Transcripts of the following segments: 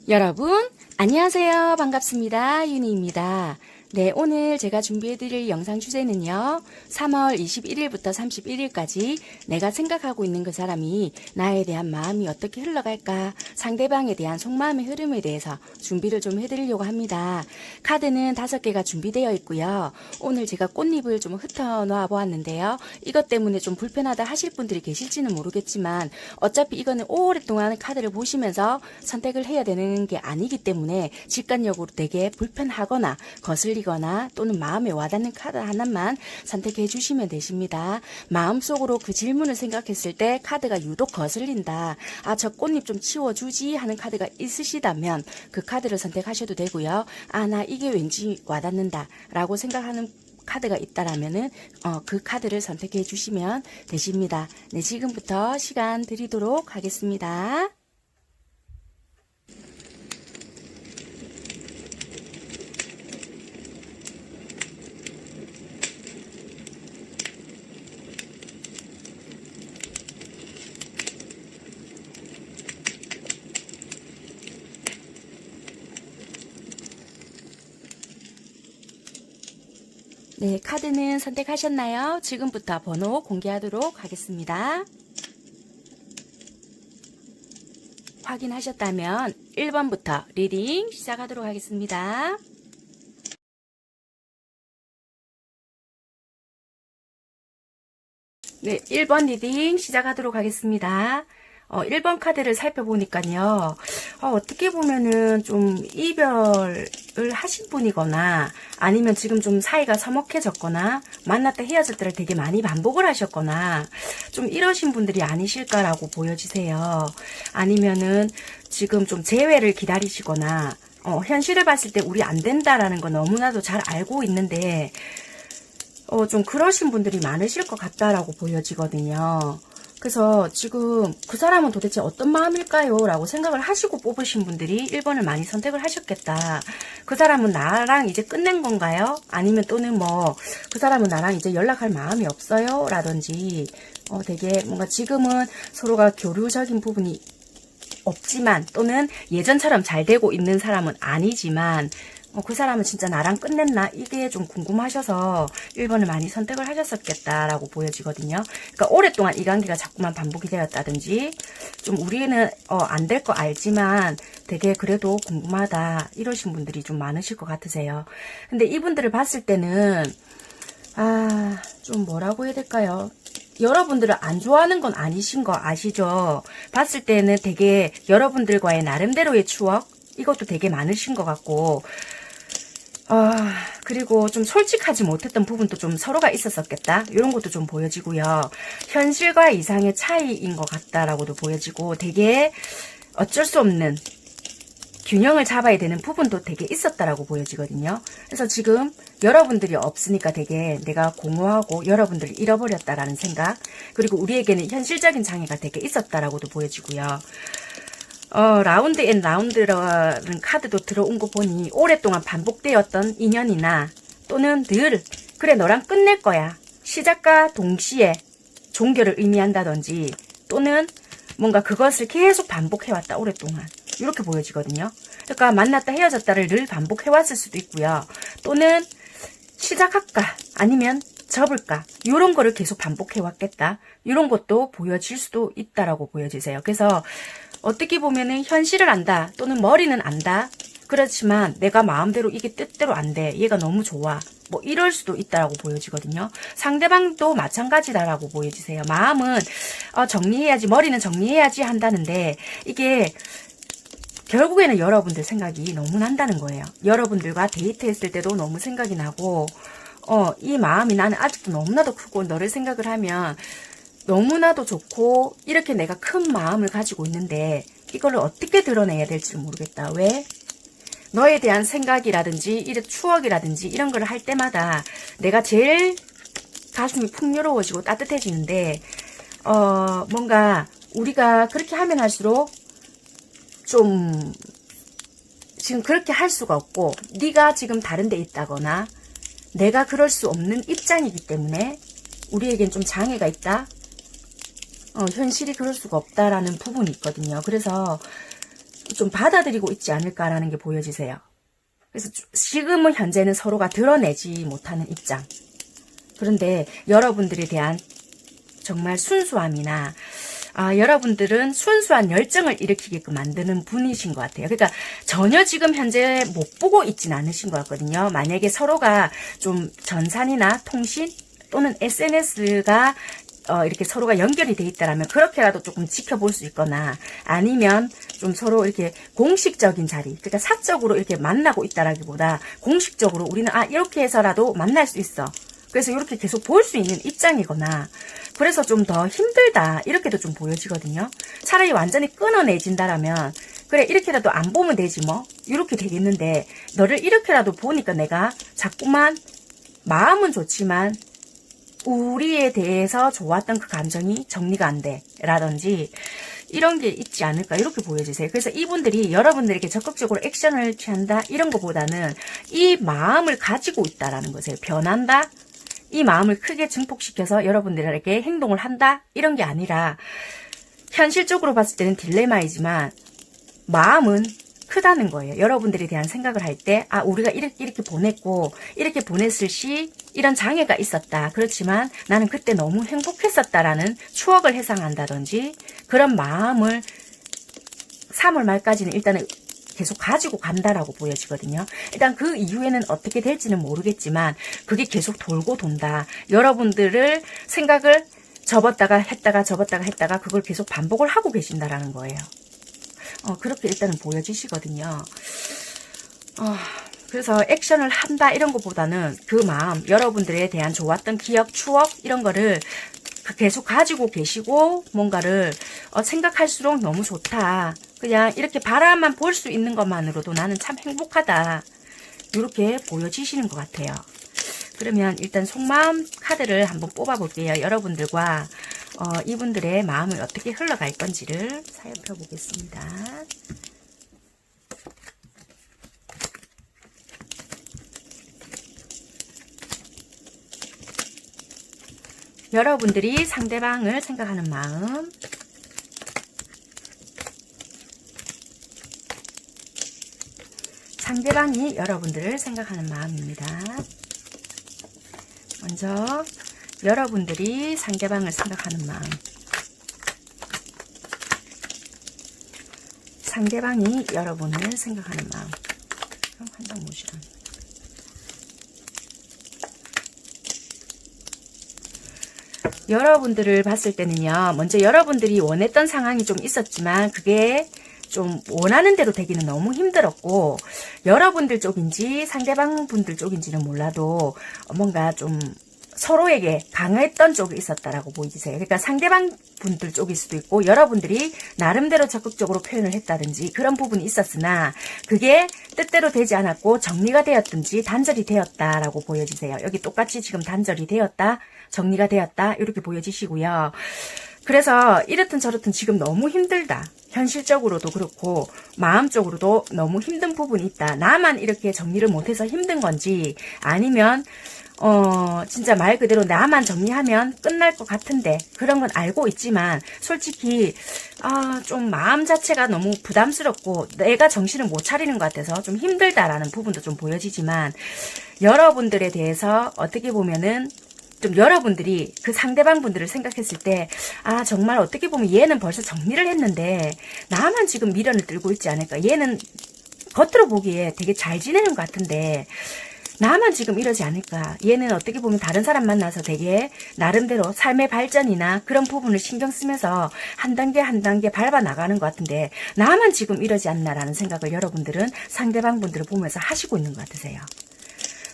여러분 안녕하세요. 반갑습니다. 윤희입니다. 네, 오늘 제가 준비해드릴 영상 주제는요. 3월 21일부터 31일까지 내가 생각하고 있는 그 사람이 나에 대한 마음이 어떻게 흘러갈까, 상대방에 대한 속마음의 흐름에 대해서 준비를 좀 해드리려고 합니다. 카드는 5개가 준비되어 있고요. 오늘 제가 꽃잎을 좀 흩어놓아 보았는데요. 이것 때문에 좀 불편하다 하실 분들이 계실지는 모르겠지만 어차피 이거는 오랫동안 카드를 보시면서 선택을 해야 되는 게 아니기 때문에 직관적으로 되게 불편하거나 거슬리거나 또는 마음에 와닿는 카드 하나만 선택해 주시면 되십니다. 마음속으로 그 질문을 생각했을 때 카드가 유독 거슬린다, 아, 저 꽃잎 좀 치워주지 하는 카드가 있으시다면 그 카드를 선택하셔도 되고요. 아, 나 이게 왠지 와닿는다 라고 생각하는 카드가 있다라면은 그 카드를 선택해 주시면 되십니다. 네, 지금부터 시간 드리도록 하겠습니다. 네, 카드는 선택하셨나요? 지금부터 번호 공개하도록 하겠습니다. 확인하셨다면 1번부터 리딩 시작하도록 하겠습니다. 네, 1번 리딩 시작하도록 하겠습니다. 1번 카드를 살펴보니까요. 어떻게 보면은 좀 이별을 하신 분이거나 아니면 지금 좀 사이가 서먹해졌거나 만났다 헤어졌다를 되게 많이 반복을 하셨거나 좀 이러신 분들이 아니실까라고 보여지세요. 아니면은 지금 좀 재회를 기다리시거나 현실을 봤을 때 우리 안 된다라는 거 너무나도 잘 알고 있는데 좀 그러신 분들이 많으실 것 같다라고 보여지거든요. 그래서 지금 그 사람은 도대체 어떤 마음일까요? 라고 생각을 하시고 뽑으신 분들이 1번을 많이 선택을 하셨겠다. 그 사람은 나랑 이제 끝낸 건가요? 아니면 또는 뭐 그 사람은 나랑 이제 연락할 마음이 없어요? 라든지 되게 뭔가 지금은 서로가 교류적인 부분이 없지만 또는 예전처럼 잘 되고 있는 사람은 아니지만 그 사람은 진짜 나랑 끝냈나? 이게 좀 궁금하셔서 1번을 많이 선택을 하셨었겠다라고 보여지거든요. 그러니까 오랫동안 이 관계가 자꾸만 반복이 되었다든지 좀 우리는 안 될 거 알지만 되게 그래도 궁금하다 이러신 분들이 좀 많으실 것 같으세요. 근데 이분들을 봤을 때는 좀 뭐라고 해야 될까요? 여러분들을 안 좋아하는 건 아니신 거 아시죠? 봤을 때는 되게 여러분들과의 나름대로의 추억 이것도 되게 많으신 것 같고 그리고 좀 솔직하지 못했던 부분도 좀 서로가 있었었겠다. 이런 것도 좀 보여지고요. 현실과 이상의 차이인 것 같다라고도 보여지고 되게 어쩔 수 없는 균형을 잡아야 되는 부분도 되게 있었다라고 보여지거든요. 그래서 지금 여러분들이 없으니까 되게 내가 공허하고 여러분들을 잃어버렸다라는 생각, 그리고 우리에게는 현실적인 장애가 되게 있었다라고도 보여지고요. 라운드 앤 라운드라는 카드도 들어온 거 보니 오랫동안 반복되었던 인연이나 또는 늘 그래 너랑 끝낼 거야 시작과 동시에 종결을 의미한다든지 또는 뭔가 그것을 계속 반복해왔다 오랫동안 이렇게 보여지거든요. 그러니까 만났다 헤어졌다를 늘 반복해왔을 수도 있고요. 또는 시작할까 아니면 접을까? 이런 거를 계속 반복해 왔겠다. 이런 것도 보여질 수도 있다라고 보여지세요. 그래서 어떻게 보면은 현실을 안다 또는 머리는 안다. 그렇지만 내가 마음대로 이게 뜻대로 안 돼. 얘가 너무 좋아. 뭐 이럴 수도 있다라고 보여지거든요. 상대방도 마찬가지다라고 보여지세요. 마음은 정리해야지, 머리는 정리해야지 한다는데 이게 결국에는 여러분들 생각이 너무 난다는 거예요. 여러분들과 데이트했을 때도 너무 생각이 나고 이 마음이 나는 아직도 너무나도 크고 너를 생각을 하면 너무나도 좋고 이렇게 내가 큰 마음을 가지고 있는데 이거를 어떻게 드러내야 될지 모르겠다. 왜? 너에 대한 생각이라든지 이런 추억이라든지 이런 걸 할 때마다 내가 제일 가슴이 풍요로워지고 따뜻해지는데 뭔가 우리가 그렇게 하면 할수록 좀 지금 그렇게 할 수가 없고 네가 지금 다른 데 있다거나 내가 그럴 수 없는 입장이기 때문에 우리에겐 좀 장애가 있다. 현실이 그럴 수가 없다라는 부분이 있거든요. 그래서 좀 받아들이고 있지 않을까라는 게 보여지세요. 그래서 지금은 현재는 서로가 드러내지 못하는 입장. 그런데 여러분들에 대한 정말 순수함이나 여러분들은 순수한 열정을 일으키게끔 만드는 분이신 것 같아요. 그러니까 전혀 지금 현재 못 보고 있진 않으신 것 같거든요. 만약에 서로가 좀 전산이나 통신 또는 SNS가 이렇게 서로가 연결이 돼 있다라면 그렇게라도 조금 지켜볼 수 있거나 아니면 좀 서로 이렇게 공식적인 자리, 그러니까 사적으로 이렇게 만나고 있다라기보다 공식적으로 우리는 이렇게 해서라도 만날 수 있어. 그래서 이렇게 계속 볼 수 있는 입장이거나 그래서 좀 더 힘들다 이렇게도 좀 보여지거든요. 차라리 완전히 끊어내진다라면 그래 이렇게라도 안 보면 되지 뭐 이렇게 되겠는데 너를 이렇게라도 보니까 내가 자꾸만 마음은 좋지만 우리에 대해서 좋았던 그 감정이 정리가 안 돼 라든지 이런 게 있지 않을까 이렇게 보여지세요. 그래서 이분들이 여러분들에게 적극적으로 액션을 취한다 이런 것보다는 이 마음을 가지고 있다라는 거세요. 변한다? 이 마음을 크게 증폭시켜서 여러분들에게 행동을 한다? 이런 게 아니라 현실적으로 봤을 때는 딜레마이지만 마음은 크다는 거예요. 여러분들에 대한 생각을 할 때 우리가 이렇게 보냈고 이렇게 보냈을 시 이런 장애가 있었다. 그렇지만 나는 그때 너무 행복했었다라는 추억을 회상한다든지 그런 마음을 3월 말까지는 일단은 계속 가지고 간다라고 보여지거든요. 일단 그 이후에는 어떻게 될지는 모르겠지만 그게 계속 돌고 돈다. 여러분들을 생각을 접었다가 했다가 접었다가 했다가 그걸 계속 반복을 하고 계신다라는 거예요. 그렇게 일단은 보여지시거든요. 그래서 액션을 한다 이런 것보다는 그 마음, 여러분들에 대한 좋았던 기억, 추억 이런 거를 계속 가지고 계시고 뭔가를 생각할수록 너무 좋다. 그냥 이렇게 바라만 볼 수 있는 것만으로도 나는 참 행복하다. 이렇게 보여지시는 것 같아요. 그러면 일단 속마음 카드를 한번 뽑아볼게요. 여러분들과 이분들의 마음을 어떻게 흘러갈 건지를 살펴보겠습니다. 여러분들이 상대방을 생각하는 마음, 상대방이 여러분들을 생각하는 마음입니다. 먼저 여러분들이 상대방을 생각하는 마음, 상대방이 여러분을 생각하는 마음. 한장 모시라. 여러분들을 봤을 때는요, 먼저 여러분들이 원했던 상황이 좀 있었지만 그게 좀 원하는 대로 되기는 너무 힘들었고 여러분들 쪽인지 상대방 분들 쪽인지는 몰라도 뭔가 좀 서로에게 강했던 쪽이 있었다라고 보이세요. 그러니까 상대방 분들 쪽일 수도 있고 여러분들이 나름대로 적극적으로 표현을 했다든지 그런 부분이 있었으나 그게 뜻대로 되지 않았고 정리가 되었든지 단절이 되었다라고 보여지세요. 여기 똑같이 지금 단절이 되었다, 정리가 되었다 이렇게 보여지시고요. 그래서 이렇든 저렇든 지금 너무 힘들다. 현실적으로도 그렇고 마음적으로도 너무 힘든 부분이 있다. 나만 이렇게 정리를 못해서 힘든 건지 아니면 진짜 말 그대로 나만 정리하면 끝날 것 같은데 그런 건 알고 있지만 솔직히 좀 마음 자체가 너무 부담스럽고 내가 정신을 못 차리는 것 같아서 좀 힘들다라는 부분도 좀 보여지지만 여러분들에 대해서 어떻게 보면은 좀 여러분들이 그 상대방 분들을 생각했을 때, 아, 정말 어떻게 보면 얘는 벌써 정리를 했는데 나만 지금 미련을 들고 있지 않을까. 얘는 겉으로 보기에 되게 잘 지내는 것 같은데 나만 지금 이러지 않을까. 얘는 어떻게 보면 다른 사람 만나서 되게 나름대로 삶의 발전이나 그런 부분을 신경 쓰면서 한 단계 한 단계 밟아 나가는 것 같은데 나만 지금 이러지 않나라는 생각을 여러분들은 상대방 분들을 보면서 하시고 있는 것 같으세요.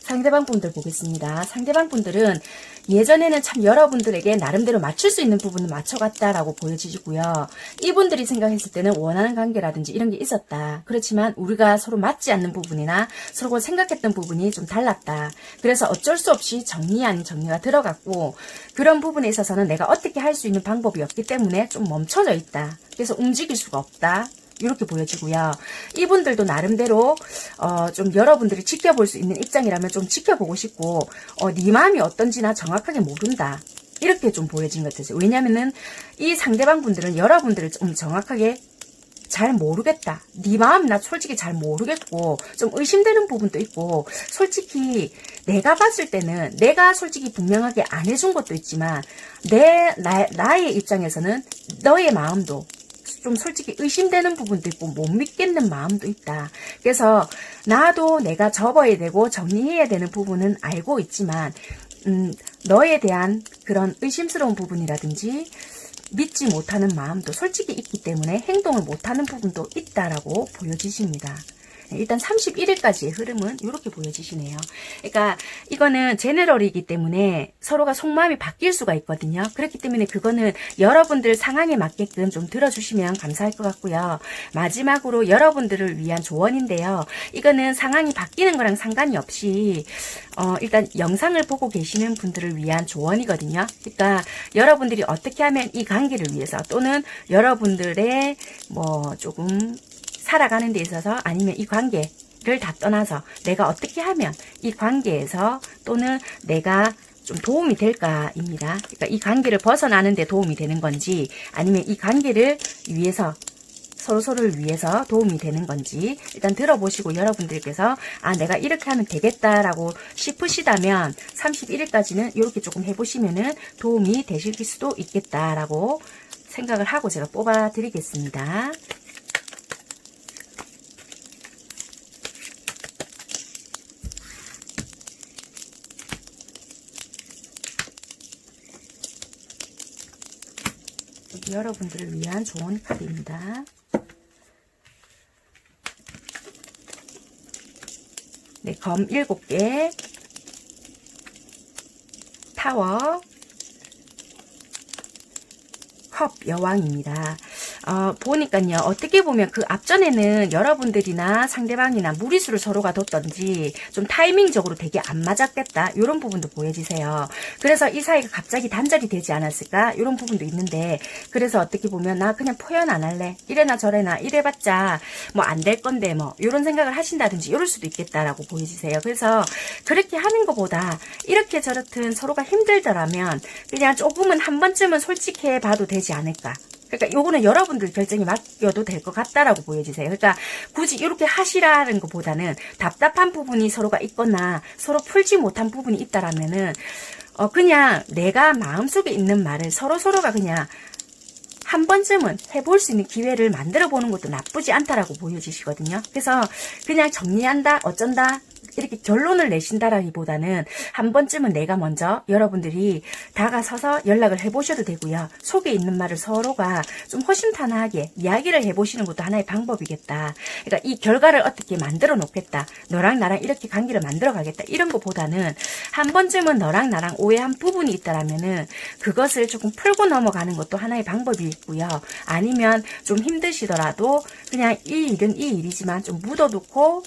상대방 분들 보겠습니다. 상대방 분들은 예전에는 참 여러분들에게 나름대로 맞출 수 있는 부분을 맞춰갔다라고 보여지고요. 이분들이 생각했을 때는 원하는 관계라든지 이런 게 있었다. 그렇지만 우리가 서로 맞지 않는 부분이나 서로 생각했던 부분이 좀 달랐다. 그래서 어쩔 수 없이 정리 아닌 정리가 들어갔고 그런 부분에 있어서는 내가 어떻게 할 수 있는 방법이 없기 때문에 좀 멈춰져 있다. 그래서 움직일 수가 없다. 이렇게 보여지고요. 이분들도 나름대로 좀 여러분들이 지켜볼 수 있는 입장이라면 좀 지켜보고 싶고 네 마음이 어떤지나 정확하게 모른다. 이렇게 좀 보여진 것 같아요. 왜냐면은 이 상대방 분들은 여러분들을 좀 정확하게 잘 모르겠다. 네 마음 나 솔직히 잘 모르겠고 좀 의심되는 부분도 있고 솔직히 내가 봤을 때는 내가 솔직히 분명하게 안 해준 것도 있지만 나의 입장에서는 너의 마음도 좀 솔직히 의심되는 부분도 있고 못 믿겠는 마음도 있다. 그래서 나도 내가 접어야 되고 정리해야 되는 부분은 알고 있지만 너에 대한 그런 의심스러운 부분이라든지 믿지 못하는 마음도 솔직히 있기 때문에 행동을 못하는 부분도 있다라고 보여지십니다. 일단 31일까지의 흐름은 이렇게 보여지시네요. 그러니까 이거는 제너럴이기 때문에 서로가 속마음이 바뀔 수가 있거든요. 그렇기 때문에 그거는 여러분들 상황에 맞게끔 좀 들어주시면 감사할 것 같고요. 마지막으로 여러분들을 위한 조언인데요. 이거는 상황이 바뀌는 거랑 상관이 없이 일단 영상을 보고 계시는 분들을 위한 조언이거든요. 그러니까 여러분들이 어떻게 하면 이 관계를 위해서 또는 여러분들의 뭐 조금 살아가는 데 있어서 아니면 이 관계를 다 떠나서 내가 어떻게 하면 이 관계에서 또는 내가 좀 도움이 될까입니다. 그러니까 이 관계를 벗어나는 데 도움이 되는 건지 아니면 이 관계를 위해서 서로서로를 위해서 도움이 되는 건지 일단 들어보시고 여러분들께서 아 내가 이렇게 하면 되겠다라고 싶으시다면 31일까지는 이렇게 조금 해보시면은 도움이 되실 수도 있겠다라고 생각을 하고 제가 뽑아 드리겠습니다. 여러분들을 위한 좋은 카드입니다. 네, 검 7개, 타워, 컵 여왕입니다. 보니까요, 어떻게 보면 그 앞전에는 여러분들이나 상대방이나 무리수를 서로가 뒀던지 좀 타이밍적으로 되게 안 맞았겠다. 이런 부분도 보여지세요. 그래서 이 사이가 갑자기 단절이 되지 않았을까? 이런 부분도 있는데, 그래서 어떻게 보면 나 그냥 표현 안 할래. 이래나 저래나 이래봤자 뭐 안 될 건데 뭐 이런 생각을 하신다든지 이럴 수도 있겠다라고 보여지세요. 그래서 그렇게 하는 것보다 이렇게 저렇든 서로가 힘들더라면 그냥 조금은 한 번쯤은 솔직해 봐도 되지 않을까. 그러니까 요거는 여러분들 결정에 맡겨도 될 것 같다라고 보여지세요. 그러니까 굳이 이렇게 하시라는 것보다는 답답한 부분이 서로가 있거나 서로 풀지 못한 부분이 있다라면은 그냥 내가 마음속에 있는 말을 서로가 그냥 한 번쯤은 해볼 수 있는 기회를 만들어 보는 것도 나쁘지 않다라고 보여지시거든요. 그래서 그냥 정리한다, 어쩐다 이렇게 결론을 내신다라기보다는 한 번쯤은 내가 먼저 여러분들이 다가서서 연락을 해보셔도 되고요. 속에 있는 말을 서로가 좀 허심탄회하게 이야기를 해보시는 것도 하나의 방법이겠다. 그러니까 이 결과를 어떻게 만들어 놓겠다. 너랑 나랑 이렇게 관계를 만들어 가겠다. 이런 것보다는 한 번쯤은 너랑 나랑 오해한 부분이 있다라면은 그것을 조금 풀고 넘어가는 것도 하나의 방법이 있고요. 아니면 좀 힘드시더라도 그냥 이 일은 이 일이지만 좀 묻어두고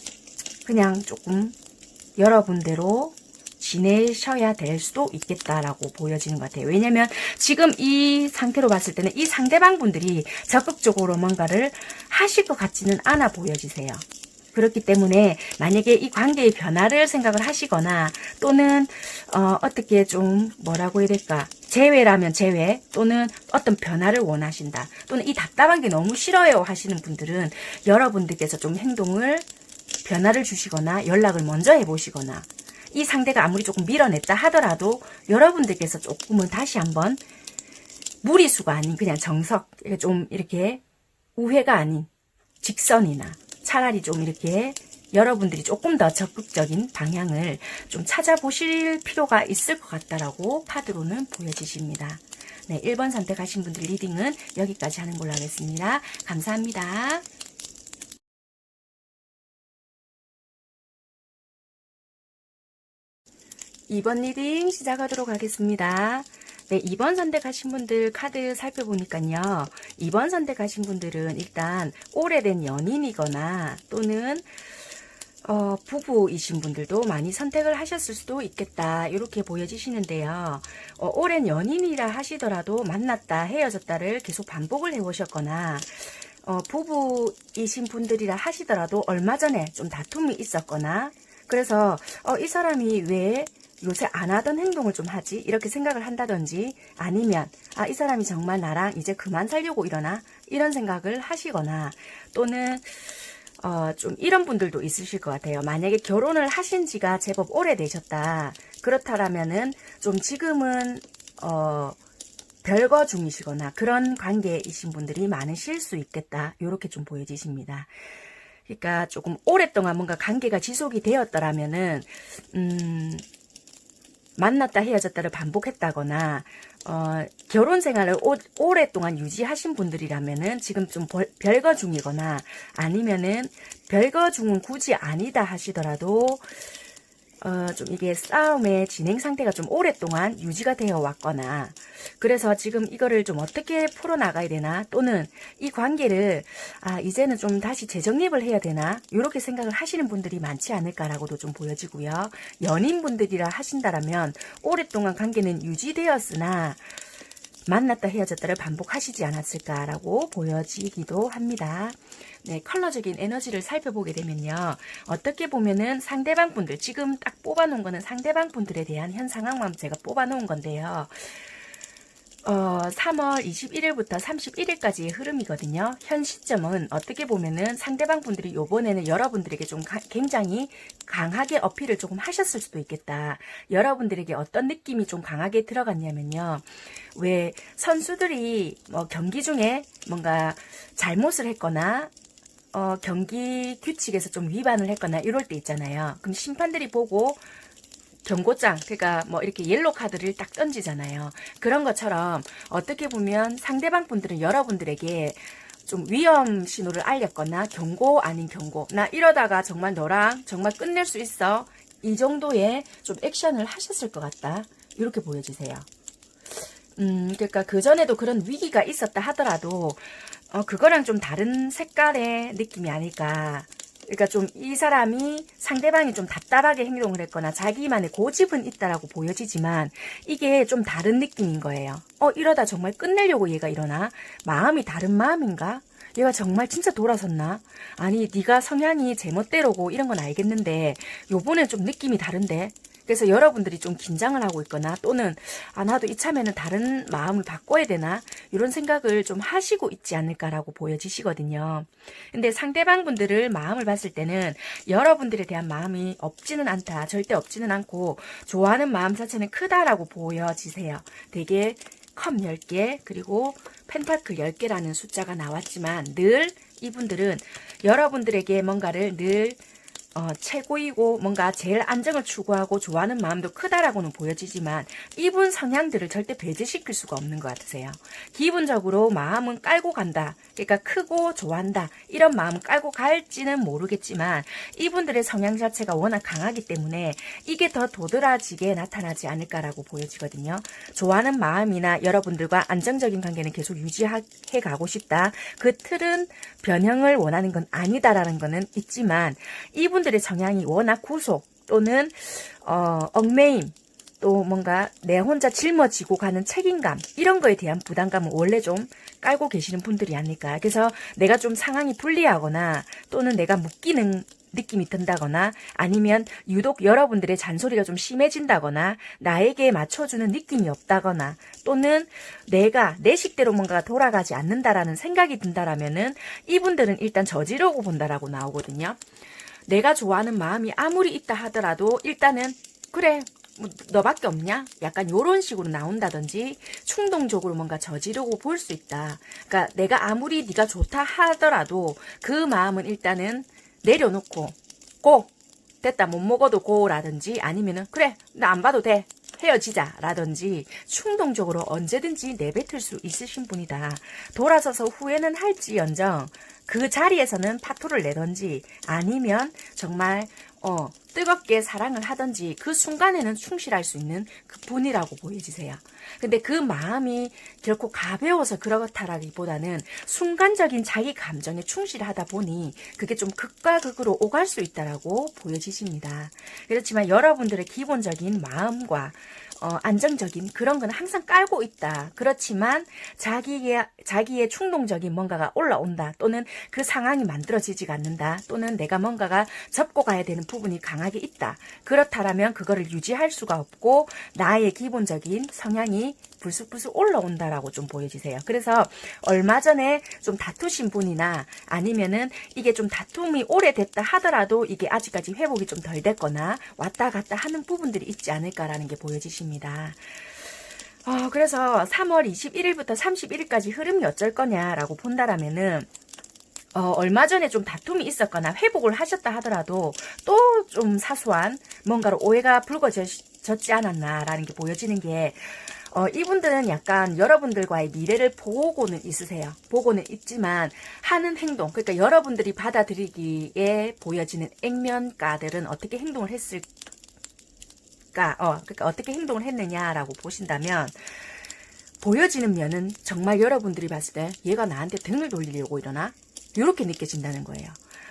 그냥 조금 여러분대로 지내셔야 될 수도 있겠다라고 보여지는 것 같아요. 왜냐면 지금 이 상태로 봤을 때는 이 상대방 분들이 적극적으로 뭔가를 하실 것 같지는 않아 보여지세요. 그렇기 때문에 만약에 이 관계의 변화를 생각을 하시거나 또는 어떻게 좀 뭐라고 해야 될까 재회라면 재회 또는 어떤 변화를 원하신다 또는 이 답답한 게 너무 싫어요 하시는 분들은 여러분들께서 좀 행동을 변화를 주시거나 연락을 먼저 해보시거나 이 상대가 아무리 조금 밀어냈다 하더라도 여러분들께서 조금은 다시 한번 무리수가 아닌 그냥 정석, 좀 이렇게 우회가 아닌 직선이나 차라리 좀 이렇게 여러분들이 조금 더 적극적인 방향을 좀 찾아보실 필요가 있을 것 같다라고 카드로는 보여지십니다. 네, 1번 선택하신 분들 리딩은 여기까지 하는 걸로 하겠습니다. 감사합니다. 2번 리딩 시작하도록 하겠습니다. 네, 2번 선택하신 분들 카드 살펴보니까요. 2번 선택하신 분들은 일단 오래된 연인이거나 또는 부부이신 분들도 많이 선택을 하셨을 수도 있겠다. 이렇게 보여지시는데요. 오랜 연인이라 하시더라도 만났다 헤어졌다를 계속 반복을 해오셨거나 부부이신 분들이라 하시더라도 얼마 전에 좀 다툼이 있었거나 그래서 이 사람이 왜 요새 안 하던 행동을 좀 하지? 이렇게 생각을 한다든지 아니면 이 사람이 정말 나랑 이제 그만 살려고 이러나? 이런 생각을 하시거나 또는 좀 이런 분들도 있으실 것 같아요. 만약에 결혼을 하신 지가 제법 오래되셨다. 그렇다라면은 좀 지금은 별거 중이시거나 그런 관계이신 분들이 많으실 수 있겠다. 이렇게 좀 보여지십니다. 그러니까 조금 오랫동안 뭔가 관계가 지속이 되었더라면은 만났다 헤어졌다를 반복했다거나 결혼 생활을 오랫동안 유지하신 분들이라면은 지금 좀 별거 중이거나 아니면은 별거 중은 굳이 아니다 하시더라도 좀 이게 싸움의 진행 상태가 좀 오랫동안 유지가 되어 왔거나 그래서 지금 이거를 좀 어떻게 풀어나가야 되나 또는 이 관계를 이제는 좀 다시 재정립을 해야 되나 이렇게 생각을 하시는 분들이 많지 않을까라고도 좀 보여지고요. 연인분들이라 하신다라면 오랫동안 관계는 유지되었으나 만났다 헤어졌다를 반복하시지 않았을까라고 보여지기도 합니다. 네, 컬러적인 에너지를 살펴보게 되면요. 어떻게 보면은 상대방 분들, 지금 딱 뽑아놓은 거는 상대방 분들에 대한 현 상황만 제가 뽑아놓은 건데요. 3월 21일부터 31일까지의 흐름이거든요. 현 시점은 어떻게 보면은 상대방 분들이 요번에는 여러분들에게 좀 굉장히 강하게 어필을 조금 하셨을 수도 있겠다. 여러분들에게 어떤 느낌이 좀 강하게 들어갔냐면요. 왜 선수들이 뭐 경기 중에 뭔가 잘못을 했거나 경기 규칙에서 좀 위반을 했거나 이럴 때 있잖아요. 그럼 심판들이 보고 경고장, 그러니까 뭐 이렇게 옐로 카드를 딱 던지잖아요. 그런 것처럼 어떻게 보면 상대방 분들은 여러분들에게 좀 위험 신호를 알렸거나 경고 아닌 경고, 나 이러다가 정말 너랑 정말 끝낼 수 있어, 이 정도의 좀 액션을 하셨을 것 같다. 이렇게 보여주세요. 그러니까 그전에도 그런 위기가 있었다 하더라도 그거랑 좀 다른 색깔의 느낌이 아닐까. 그러니까 좀 이 사람이 상대방이 좀 답답하게 행동을 했거나 자기만의 고집은 있다라고 보여지지만 이게 좀 다른 느낌인 거예요. 이러다 정말 끝내려고 얘가 이러나? 마음이 다른 마음인가? 얘가 정말 진짜 돌아섰나? 아니 네가 성향이 제멋대로고 이런 건 알겠는데 요번엔 좀 느낌이 다른데? 그래서 여러분들이 좀 긴장을 하고 있거나 또는 나도 이참에는 다른 마음을 바꿔야 되나 이런 생각을 좀 하시고 있지 않을까라고 보여지시거든요. 근데 상대방 분들을 마음을 봤을 때는 여러분들에 대한 마음이 없지는 않다. 절대 없지는 않고 좋아하는 마음 자체는 크다라고 보여지세요. 되게 컵 10개 그리고 펜타클 10개라는 숫자가 나왔지만 늘 이분들은 여러분들에게 뭔가를 늘 최고이고 뭔가 제일 안정을 추구하고 좋아하는 마음도 크다라고는 보여지지만 이분 성향들을 절대 배제시킬 수가 없는 것 같으세요. 기본적으로 마음은 깔고 간다. 그러니까 크고 좋아한다. 이런 마음은 깔고 갈지는 모르겠지만 이분들의 성향 자체가 워낙 강하기 때문에 이게 더 도드라지게 나타나지 않을까라고 보여지거든요. 좋아하는 마음이나 여러분들과 안정적인 관계는 계속 유지해 가고 싶다. 그 틀은 변형을 원하는 건 아니다라는 거는 있지만 이분들의 성향이 워낙 구속 또는 얽매임 또 뭔가 내 혼자 짊어지고 가는 책임감 이런 거에 대한 부담감은 원래 좀 깔고 계시는 분들이 아닐까. 그래서 내가 좀 상황이 불리하거나 또는 내가 묶이는 느낌이 든다거나 아니면 유독 여러분들의 잔소리가 좀 심해진다거나 나에게 맞춰주는 느낌이 없다거나 또는 내가 내 식대로 뭔가가 돌아가지 않는다라는 생각이 든다라면은 이분들은 일단 저지르고 본다라고 나오거든요. 내가 좋아하는 마음이 아무리 있다 하더라도 일단은 그래 뭐 너밖에 없냐? 약간 요런 식으로 나온다든지 충동적으로 뭔가 저지르고 볼 수 있다. 그러니까 내가 아무리 네가 좋다 하더라도 그 마음은 일단은 내려놓고 고! 됐다 못 먹어도 고라든지 아니면은 그래 나 안 봐도 돼 헤어지자 라든지 충동적으로 언제든지 내뱉을 수 있으신 분이다. 돌아서서 후회는 할지언정 그 자리에서는 파토를 내던지 아니면 정말 뜨겁게 사랑을 하던지 그 순간에는 충실할 수 있는 그 분이라고 보여지세요. 근데 그 마음이 결코 가벼워서 그렇다라기보다는 순간적인 자기 감정에 충실하다 보니 그게 좀 극과 극으로 오갈 수 있다라고 보여지십니다. 그렇지만 여러분들의 기본적인 마음과 안정적인 그런 건 항상 깔고 있다. 그렇지만 자기의 충동적인 뭔가가 올라온다. 또는 그 상황이 만들어지지가 않는다. 또는 내가 뭔가가 접고 가야 되는 부분이 강하게 있다. 그렇다라면 그거를 유지할 수가 없고 나의 기본적인 성향이 불쑥불쑥 올라온다라고 좀 보여지세요. 그래서 얼마 전에 좀 다투신 분이나 아니면은 이게 좀 다툼이 오래됐다 하더라도 이게 아직까지 회복이 좀 덜 됐거나 왔다 갔다 하는 부분들이 있지 않을까라는 게 보여지십니다. 그래서 3월 21일부터 31일까지 흐름이 어쩔 거냐라고 본다라면은 얼마 전에 좀 다툼이 있었거나 회복을 하셨다 하더라도 또 좀 사소한 뭔가로 오해가 불거졌지 않았나라는 게 보여지는 게 이분들은 약간 여러분들과의 미래를 보고는 있으세요. 보고는 있지만 하는 행동, 그러니까 여러분들이 받아들이기에 보여지는 액면가들은 어떻게 행동을 했을까? 그러니까 어떻게 행동을 했느냐라고 보신다면 보여지는 면은 정말 여러분들이 봤을 때 얘가 나한테 등을 돌리려고 이러나? 이렇게 느껴진다는 거예요.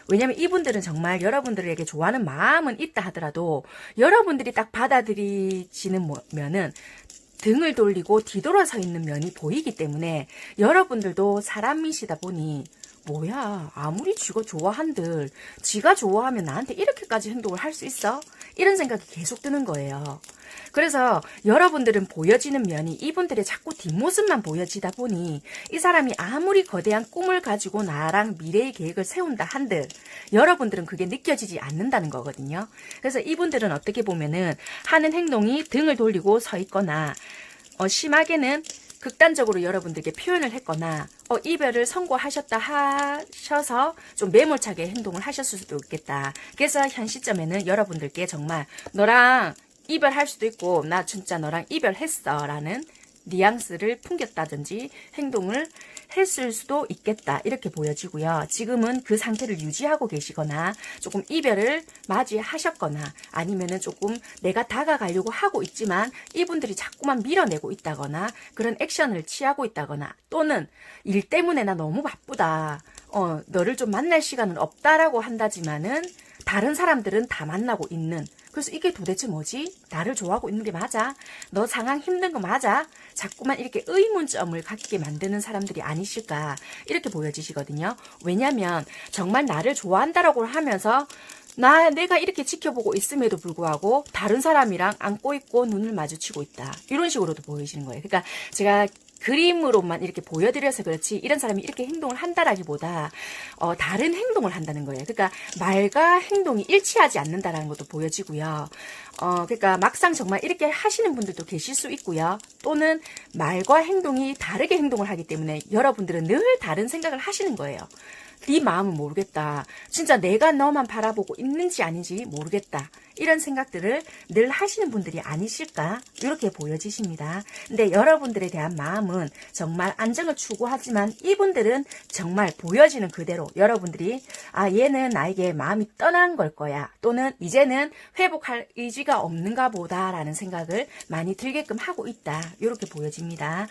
왜냐면 이분들은 정말 여러분들에게 좋아하는 마음은 있다 하더라도 여러분들이 딱 받아들이시는 면은 등을 돌리고 뒤돌아서 있는 면이 보이기 때문에 여러분들도 사람이시다 보니 뭐야 아무리 쥐가 좋아한들 지가 좋아하면 나한테 이렇게까지 행동을 할 수 있어? 이런 생각이 계속 드는 거예요. 그래서 여러분들은 보여지는 면이 이분들의 자꾸 뒷모습만 보여지다 보니 이 사람이 아무리 거대한 꿈을 가지고 나랑 미래의 계획을 세운다 한들 여러분들은 그게 느껴지지 않는다는 거거든요. 그래서 이분들은 어떻게 보면은 하는 행동이 등을 돌리고 서 있거나 심하게는 극단적으로 여러분들께 표현을 했거나 이별을 선고하셨다 하셔서 좀 매몰차게 행동을 하셨을 수도 있겠다. 그래서 현 시점에는 여러분들께 정말 너랑 이별할 수도 있고 나 진짜 너랑 이별했어 라는 뉘앙스를 풍겼다든지 행동을 했을 수도 있겠다 이렇게 보여지고요. 지금은 그 상태를 유지하고 계시거나 조금 이별을 맞이하셨거나 아니면은 조금 내가 다가가려고 하고 있지만 이분들이 자꾸만 밀어내고 있다거나 그런 액션을 취하고 있다거나 또는 일 때문에 나 너무 바쁘다 너를 좀 만날 시간은 없다라고 한다지만은 다른 사람들은 다 만나고 있는 그래서 이게 도대체 뭐지? 나를 좋아하고 있는 게 맞아? 너 상황 힘든 거 맞아? 자꾸만 이렇게 의문점을 갖게 만드는 사람들이 아니실까 이렇게 보여지시거든요. 왜냐면 정말 나를 좋아한다라고 하면서 내가 이렇게 지켜보고 있음에도 불구하고 다른 사람이랑 안고 있고 눈을 마주치고 있다. 이런 식으로도 보이시는 거예요. 그러니까 제가 그림으로만 이렇게 보여드려서 그렇지 이런 사람이 이렇게 행동을 한다라기보다 다른 행동을 한다는 거예요. 그러니까 말과 행동이 일치하지 않는다라는 것도 보여지고요. 그러니까 막상 정말 이렇게 하시는 분들도 계실 수 있고요. 또는 말과 행동이 다르게 행동을 하기 때문에 여러분들은 늘 다른 생각을 하시는 거예요. 네 마음은 모르겠다. 진짜 내가 너만 바라보고 있는지 아닌지 모르겠다. 이런 생각들을 늘 하시는 분들이 아니실까? 이렇게 보여지십니다. 근데 여러분들에 대한 마음은 정말 안정을 추구하지만 이분들은 정말 보여지는 그대로 여러분들이 얘는 나에게 마음이 떠난 걸 거야. 또는 이제는 회복할 의지가 없는가 보다라는 생각을 많이 들게끔 하고 있다. 이렇게 보여집니다.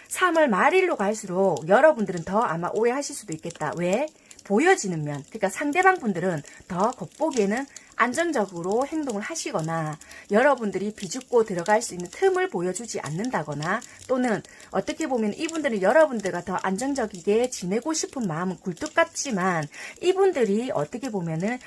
3월 말일로 갈수록 여러분들은 더 아마 오해하실 수도 있겠다. 왜? 보여지는 면, 그러니까 상대방 분들은 더 겉보기에는 안정적으로 행동을 하시거나 여러분들이 비집고 들어갈 수 있는 틈을 보여주지 않는다거나 또는 어떻게 보면 이분들은 여러분들과 더 안정적이게 지내고 싶은 마음은 굴뚝 같지만 이분들이 어떻게 보면은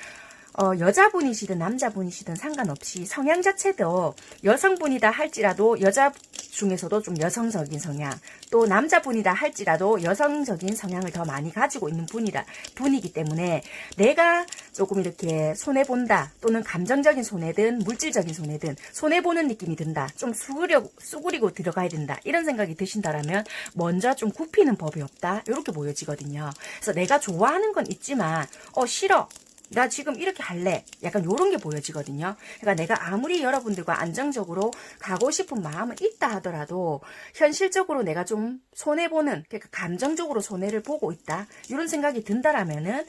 여자분이시든 남자분이시든 상관없이 성향 자체도 여성분이다 할지라도 여자 중에서도 좀 여성적인 성향, 또 남자분이다 할지라도 여성적인 성향을 더 많이 가지고 있는 분이기 때문에 내가 조금 이렇게 손해본다, 또는 감정적인 손해든 물질적인 손해든 손해보는 느낌이 든다, 좀 수그리고 들어가야 된다, 이런 생각이 드신다라면 먼저 좀 굽히는 법이 없다, 이렇게 보여지거든요. 그래서 내가 좋아하는 건 있지만 싫어, 나 지금 이렇게 할래, 약간 요런 게 보여지거든요. 그러니까 내가 아무리 여러분들과 안정적으로 가고 싶은 마음은 있다 하더라도 현실적으로 내가 좀 손해보는, 그러니까 감정적으로 손해를 보고 있다, 이런 생각이 든다라면은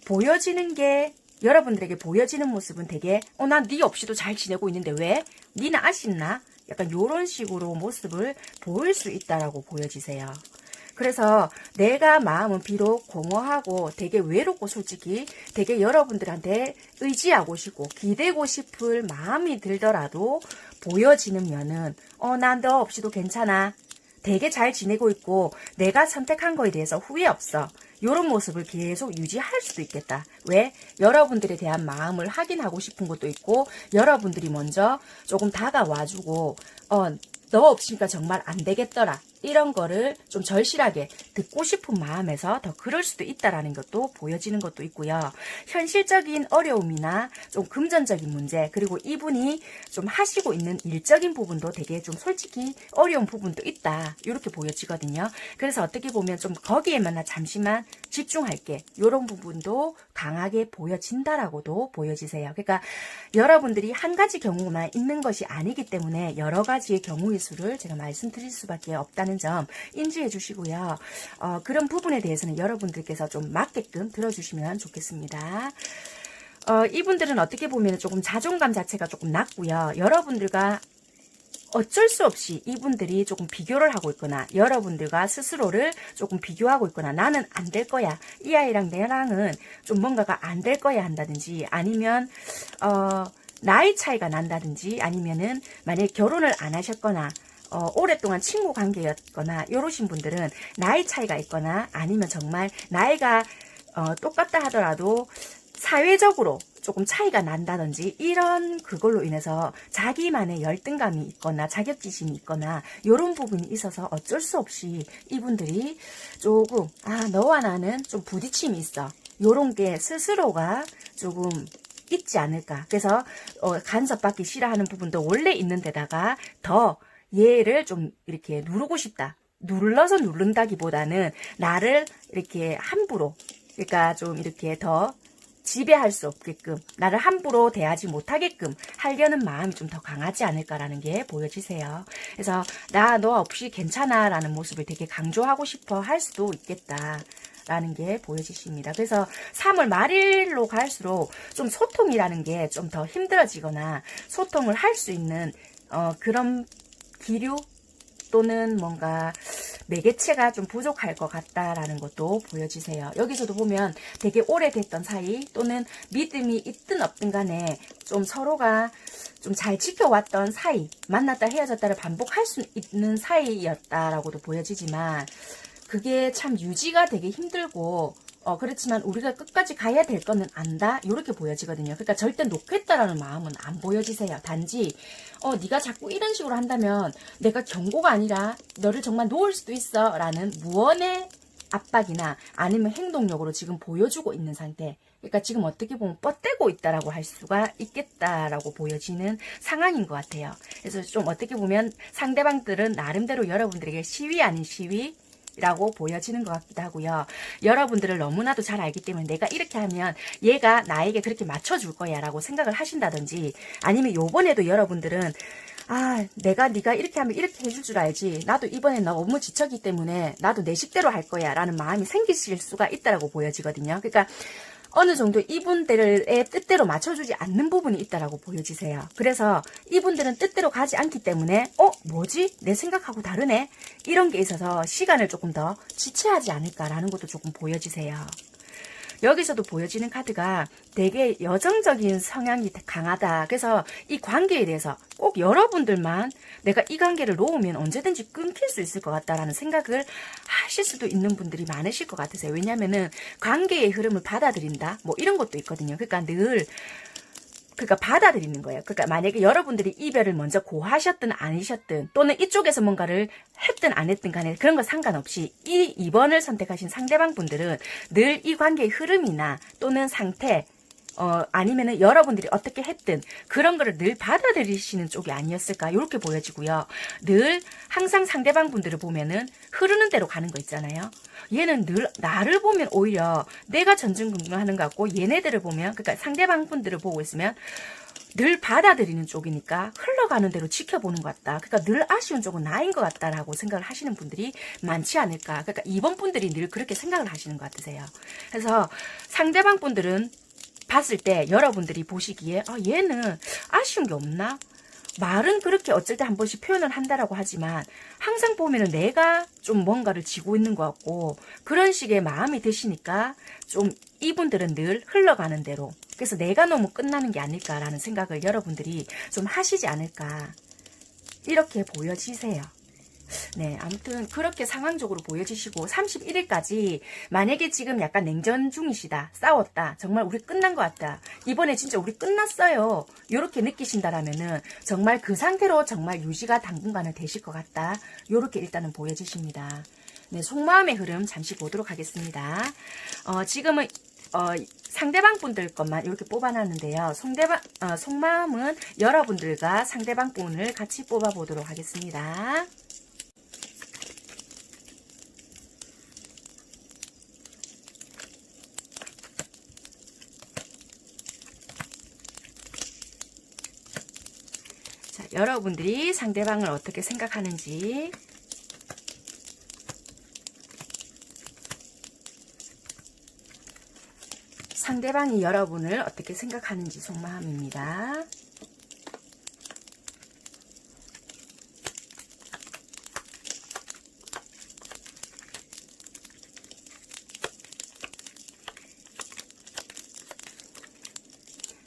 보여지는 게, 여러분들에게 보여지는 모습은 되게 난 네 없이도 잘 지내고 있는데 왜? 니는 아쉽나? 약간 요런 식으로 모습을 보일 수 있다라고 보여지세요. 그래서 내가 마음은 비록 공허하고 되게 외롭고 솔직히 되게 여러분들한테 의지하고 싶고 기대고 싶을 마음이 들더라도 보여지는 면은 난 너 없이도 괜찮아, 되게 잘 지내고 있고 내가 선택한 거에 대해서 후회 없어, 이런 모습을 계속 유지할 수도 있겠다. 왜? 여러분들에 대한 마음을 확인하고 싶은 것도 있고 여러분들이 먼저 조금 다가와주고 너 없으니까 정말 안 되겠더라, 이런 거를 좀 절실하게 듣고 싶은 마음에서 더 그럴 수도 있다라는 것도 보여지는 것도 있고요. 현실적인 어려움이나 좀 금전적인 문제, 그리고 이분이 좀 하시고 있는 일적인 부분도 되게 좀 솔직히 어려운 부분도 있다, 이렇게 보여지거든요. 그래서 어떻게 보면 좀 거기에만 나 잠시만 집중할게, 이런 부분도 강하게 보여진다라고도 보여지세요. 그러니까 여러분들이 한 가지 경우만 있는 것이 아니기 때문에 여러 가지의 경우의 수를 제가 말씀드릴 수밖에 없다는 점 인지해 주시고요. 그런 부분에 대해서는 여러분들께서 좀 맞게끔 들어주시면 좋겠습니다. 이분들은 어떻게 보면 조금 자존감 자체가 조금 낮고요. 여러분들과 어쩔 수 없이 이분들이 조금 비교를 하고 있거나 여러분들과 스스로를 조금 비교하고 있거나 나는 안 될 거야, 이 아이랑 내랑은 좀 뭔가가 안 될 거야 한다든지, 아니면 나이 차이가 난다든지, 아니면은 만약에 결혼을 안 하셨거나 오랫동안 친구 관계였거나 이러신 분들은 나이 차이가 있거나, 아니면 정말 나이가 똑같다 하더라도 사회적으로 조금 차이가 난다든지, 이런 그걸로 인해서 자기만의 열등감이 있거나 자격지심이 있거나 이런 부분이 있어서 어쩔 수 없이 이분들이 조금 너와 나는 좀 부딪힘이 있어, 요런 게 스스로가 조금 있지 않을까. 그래서 간섭받기 싫어하는 부분도 원래 있는 데다가 더 얘를 좀 이렇게 누르고 싶다, 눌러서 누른다기보다는 나를 이렇게 함부로, 그러니까 좀 이렇게 더 지배할 수 없게끔, 나를 함부로 대하지 못하게끔 하려는 마음이 좀 더 강하지 않을까라는 게 보여지세요. 그래서 나 너 없이 괜찮아 라는 모습을 되게 강조하고 싶어 할 수도 있겠다 라는 게 보여지십니다. 그래서 3월 말일로 갈수록 좀 소통이라는 게 좀 더 힘들어지거나 소통을 할 수 있는 그런 기류 또는 뭔가 매개체가 좀 부족할 것 같다라는 것도 보여지세요. 여기서도 보면 되게 오래됐던 사이, 또는 믿음이 있든 없든 간에 좀 서로가 좀 잘 지켜왔던 사이, 만났다 헤어졌다를 반복할 수 있는 사이였다라고도 보여지지만, 그게 참 유지가 되게 힘들고 그렇지만 우리가 끝까지 가야 될 거는 안다, 이렇게 보여지거든요. 그러니까 절대 놓겠다라는 마음은 안 보여지세요. 단지 네가 자꾸 이런 식으로 한다면 내가 경고가 아니라 너를 정말 놓을 수도 있어 라는 무언의 압박이나 아니면 행동력으로 지금 보여주고 있는 상태. 그러니까 지금 어떻게 보면 뻗대고 있다라고 할 수가 있겠다라고 보여지는 상황인 것 같아요. 그래서 좀 어떻게 보면 상대방들은 나름대로 여러분들에게 시위 아닌 시위 라고 보여지는 것 같기도 하고요. 여러분들을 너무나도 잘 알기 때문에 내가 이렇게 하면 얘가 나에게 그렇게 맞춰줄 거야 라고 생각을 하신다든지, 아니면 요번에도 여러분들은 내가 네가 이렇게 하면 이렇게 해줄 줄 알지, 나도 이번에 너무 지쳤기 때문에 나도 내 식대로 할 거야 라는 마음이 생기실 수가 있다라고 보여지거든요. 그러니까 어느 정도 이분들의 뜻대로 맞춰주지 않는 부분이 있다라고 보여지세요. 그래서 이분들은 뜻대로 가지 않기 때문에 뭐지? 내 생각하고 다르네? 이런 게 있어서 시간을 조금 더 지체하지 않을까라는 것도 조금 보여지세요. 여기서도 보여지는 카드가 되게 여정적인 성향이 강하다. 그래서 이 관계에 대해서 꼭 여러분들만 내가 이 관계를 놓으면 언제든지 끊길 수 있을 것 같다라는 생각을 하실 수도 있는 분들이 많으실 것 같으세요. 왜냐면은 관계의 흐름을 받아들인다. 뭐 이런 것도 있거든요. 그러니까 받아들이는 거예요. 그러니까 만약에 여러분들이 이별을 먼저 고하셨든 아니셨든 또는 이쪽에서 뭔가를 했든 안 했든 간에 그런 거 상관없이 이 2번을 선택하신 상대방 분들은 늘 이 관계의 흐름이나 또는 상태 아니면은 여러분들이 어떻게 했든 그런 거를 늘 받아들이시는 쪽이 아니었을까 이렇게 보여지고요. 늘 항상 상대방 분들을 보면은 흐르는 대로 가는 거 있잖아요. 얘는 늘 나를 보면 오히려 내가 전전긍긍하는 것 같고 얘네들을 보면 그러니까 상대방 분들을 보고 있으면 늘 받아들이는 쪽이니까 흘러가는 대로 지켜보는 것 같다. 그러니까 늘 아쉬운 쪽은 나인 것 같다라고 생각을 하시는 분들이 많지 않을까. 그러니까 이번 분들이 늘 그렇게 생각을 하시는 것 같으세요. 그래서 상대방 분들은 봤을 때 여러분들이 보시기에 얘는 아쉬운 게 없나? 말은 그렇게 어쩔 때 한 번씩 표현을 한다라고 하지만 항상 보면은 내가 좀 뭔가를 지고 있는 것 같고 그런 식의 마음이 드시니까 좀 이분들은 늘 흘러가는 대로 그래서 내가 너무 끝나는 게 아닐까라는 생각을 여러분들이 좀 하시지 않을까 이렇게 보여지세요. 네, 아무튼 그렇게 상황적으로 보여지시고 31일까지 만약에 지금 약간 냉전 중이시다, 싸웠다, 정말 우리 끝난 것 같다, 이번에 진짜 우리 끝났어요, 이렇게 느끼신다라면은 정말 그 상태로 정말 유지가 당분간은 되실 것 같다, 이렇게 일단은 보여지십니다. 네, 속마음의 흐름 잠시 보도록 하겠습니다. 지금은 상대방 분들 것만 이렇게 뽑아놨는데요. 속마음은 여러분들과 상대방 분을 같이 뽑아보도록 하겠습니다. 자, 여러분들이 상대방을 어떻게 생각하는지 상대방이 여러분을 어떻게 생각하는지 속마음입니다.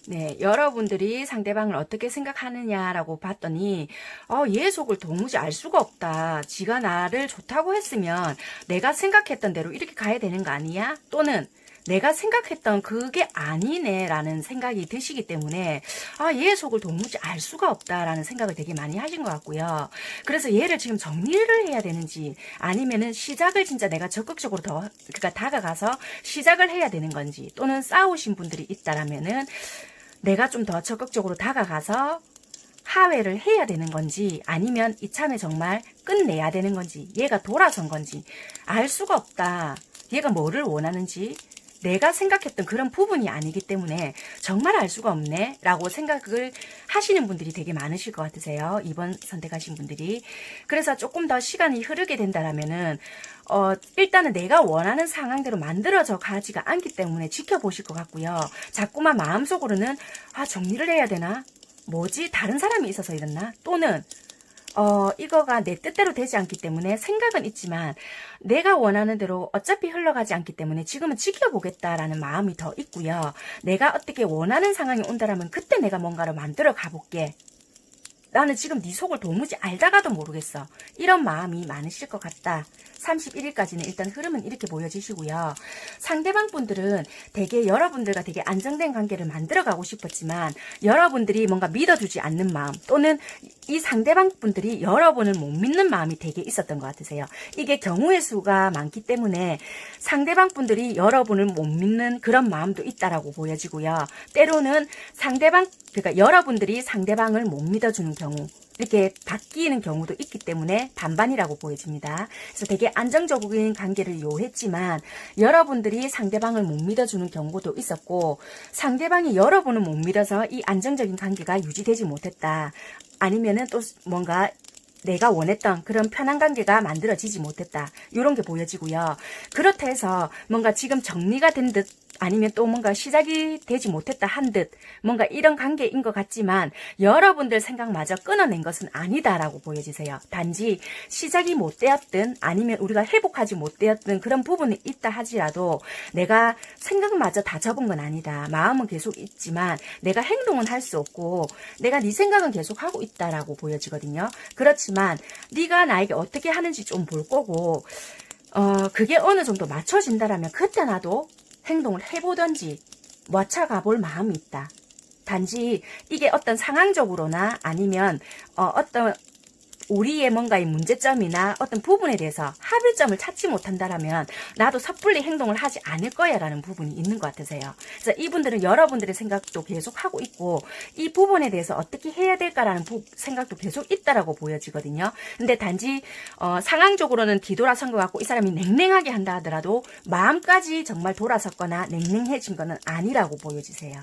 네, 여러분들이 상대방을 어떻게 생각하느냐라고 봤더니 얘 속을 도무지 알 수가 없다. 지가 나를 좋다고 했으면 내가 생각했던 대로 이렇게 가야 되는 거 아니야? 또는 내가 생각했던 그게 아니네 라는 생각이 드시기 때문에 얘 속을 도무지 알 수가 없다라는 생각을 되게 많이 하신 것 같고요. 그래서 얘를 지금 정리를 해야 되는지 아니면은 시작을 진짜 내가 적극적으로 그러니까 다가가서 시작을 해야 되는 건지 또는 싸우신 분들이 있다라면은 내가 좀 더 적극적으로 다가가서 하회를 해야 되는 건지 아니면 이참에 정말 끝내야 되는 건지 얘가 돌아선 건지 알 수가 없다. 얘가 뭐를 원하는지 내가 생각했던 그런 부분이 아니기 때문에 정말 알 수가 없네 라고 생각을 하시는 분들이 되게 많으실 것 같으세요. 2번 선택하신 분들이. 그래서 조금 더 시간이 흐르게 된다라면은 일단은 내가 원하는 상황대로 만들어져 가지가 않기 때문에 지켜보실 것 같고요. 자꾸만 마음속으로는 정리를 해야 되나? 뭐지? 다른 사람이 있어서 이랬나? 또는 이거가 내 뜻대로 되지 않기 때문에 생각은 있지만 내가 원하는 대로 어차피 흘러가지 않기 때문에 지금은 지켜보겠다라는 마음이 더 있고요. 내가 어떻게 원하는 상황이 온다라면 그때 내가 뭔가를 만들어 가볼게. 나는 지금 네 속을 도무지 알다가도 모르겠어. 이런 마음이 많으실 것 같다. 31일까지는 일단 흐름은 이렇게 보여지시고요. 상대방 분들은 되게 여러분들과 되게 안정된 관계를 만들어가고 싶었지만 여러분들이 뭔가 믿어주지 않는 마음 또는 이 상대방 분들이 여러분을 못 믿는 마음이 되게 있었던 것 같으세요. 이게 경우의 수가 많기 때문에 상대방 분들이 여러분을 못 믿는 그런 마음도 있다라고 보여지고요. 때로는 그러니까 여러분들이 상대방을 못 믿어주는 경우 이렇게 바뀌는 경우도 있기 때문에 반반이라고 보여집니다. 그래서 되게 안정적인 관계를 요했지만 여러분들이 상대방을 못 믿어주는 경우도 있었고 상대방이 여러분을 못 믿어서 이 안정적인 관계가 유지되지 못했다. 아니면은 또 뭔가 내가 원했던 그런 편한 관계가 만들어지지 못했다. 이런 게 보여지고요. 그렇다 해서 뭔가 지금 정리가 된 듯 아니면 또 뭔가 시작이 되지 못했다 한 듯 뭔가 이런 관계인 것 같지만 여러분들 생각마저 끊어낸 것은 아니다라고 보여지세요. 단지 시작이 못 되었든 아니면 우리가 회복하지 못 되었든 그런 부분이 있다 하지라도 내가 생각마저 다 접은 건 아니다. 마음은 계속 있지만 내가 행동은 할 수 없고 내가 네 생각은 계속 하고 있다라고 보여지거든요. 그렇지만 네가 나에게 어떻게 하는지 좀 볼 거고 그게 어느 정도 맞춰진다라면 그때 나도 행동을 해보던지 맞춰가 볼 마음이 있다. 단지 이게 어떤 상황적으로나 아니면 어떤 우리의 뭔가의 문제점이나 어떤 부분에 대해서 합의점을 찾지 못한다라면 나도 섣불리 행동을 하지 않을 거야 라는 부분이 있는 것 같으세요. 그래서 이분들은 여러분들의 생각도 계속 하고 있고 이 부분에 대해서 어떻게 해야 될까라는 생각도 계속 있다라고 보여지거든요. 근데 단지 상황적으로는 뒤돌아선 것 같고 이 사람이 냉랭하게 한다 하더라도 마음까지 정말 돌아섰거나 냉랭해진 거는 아니라고 보여지세요.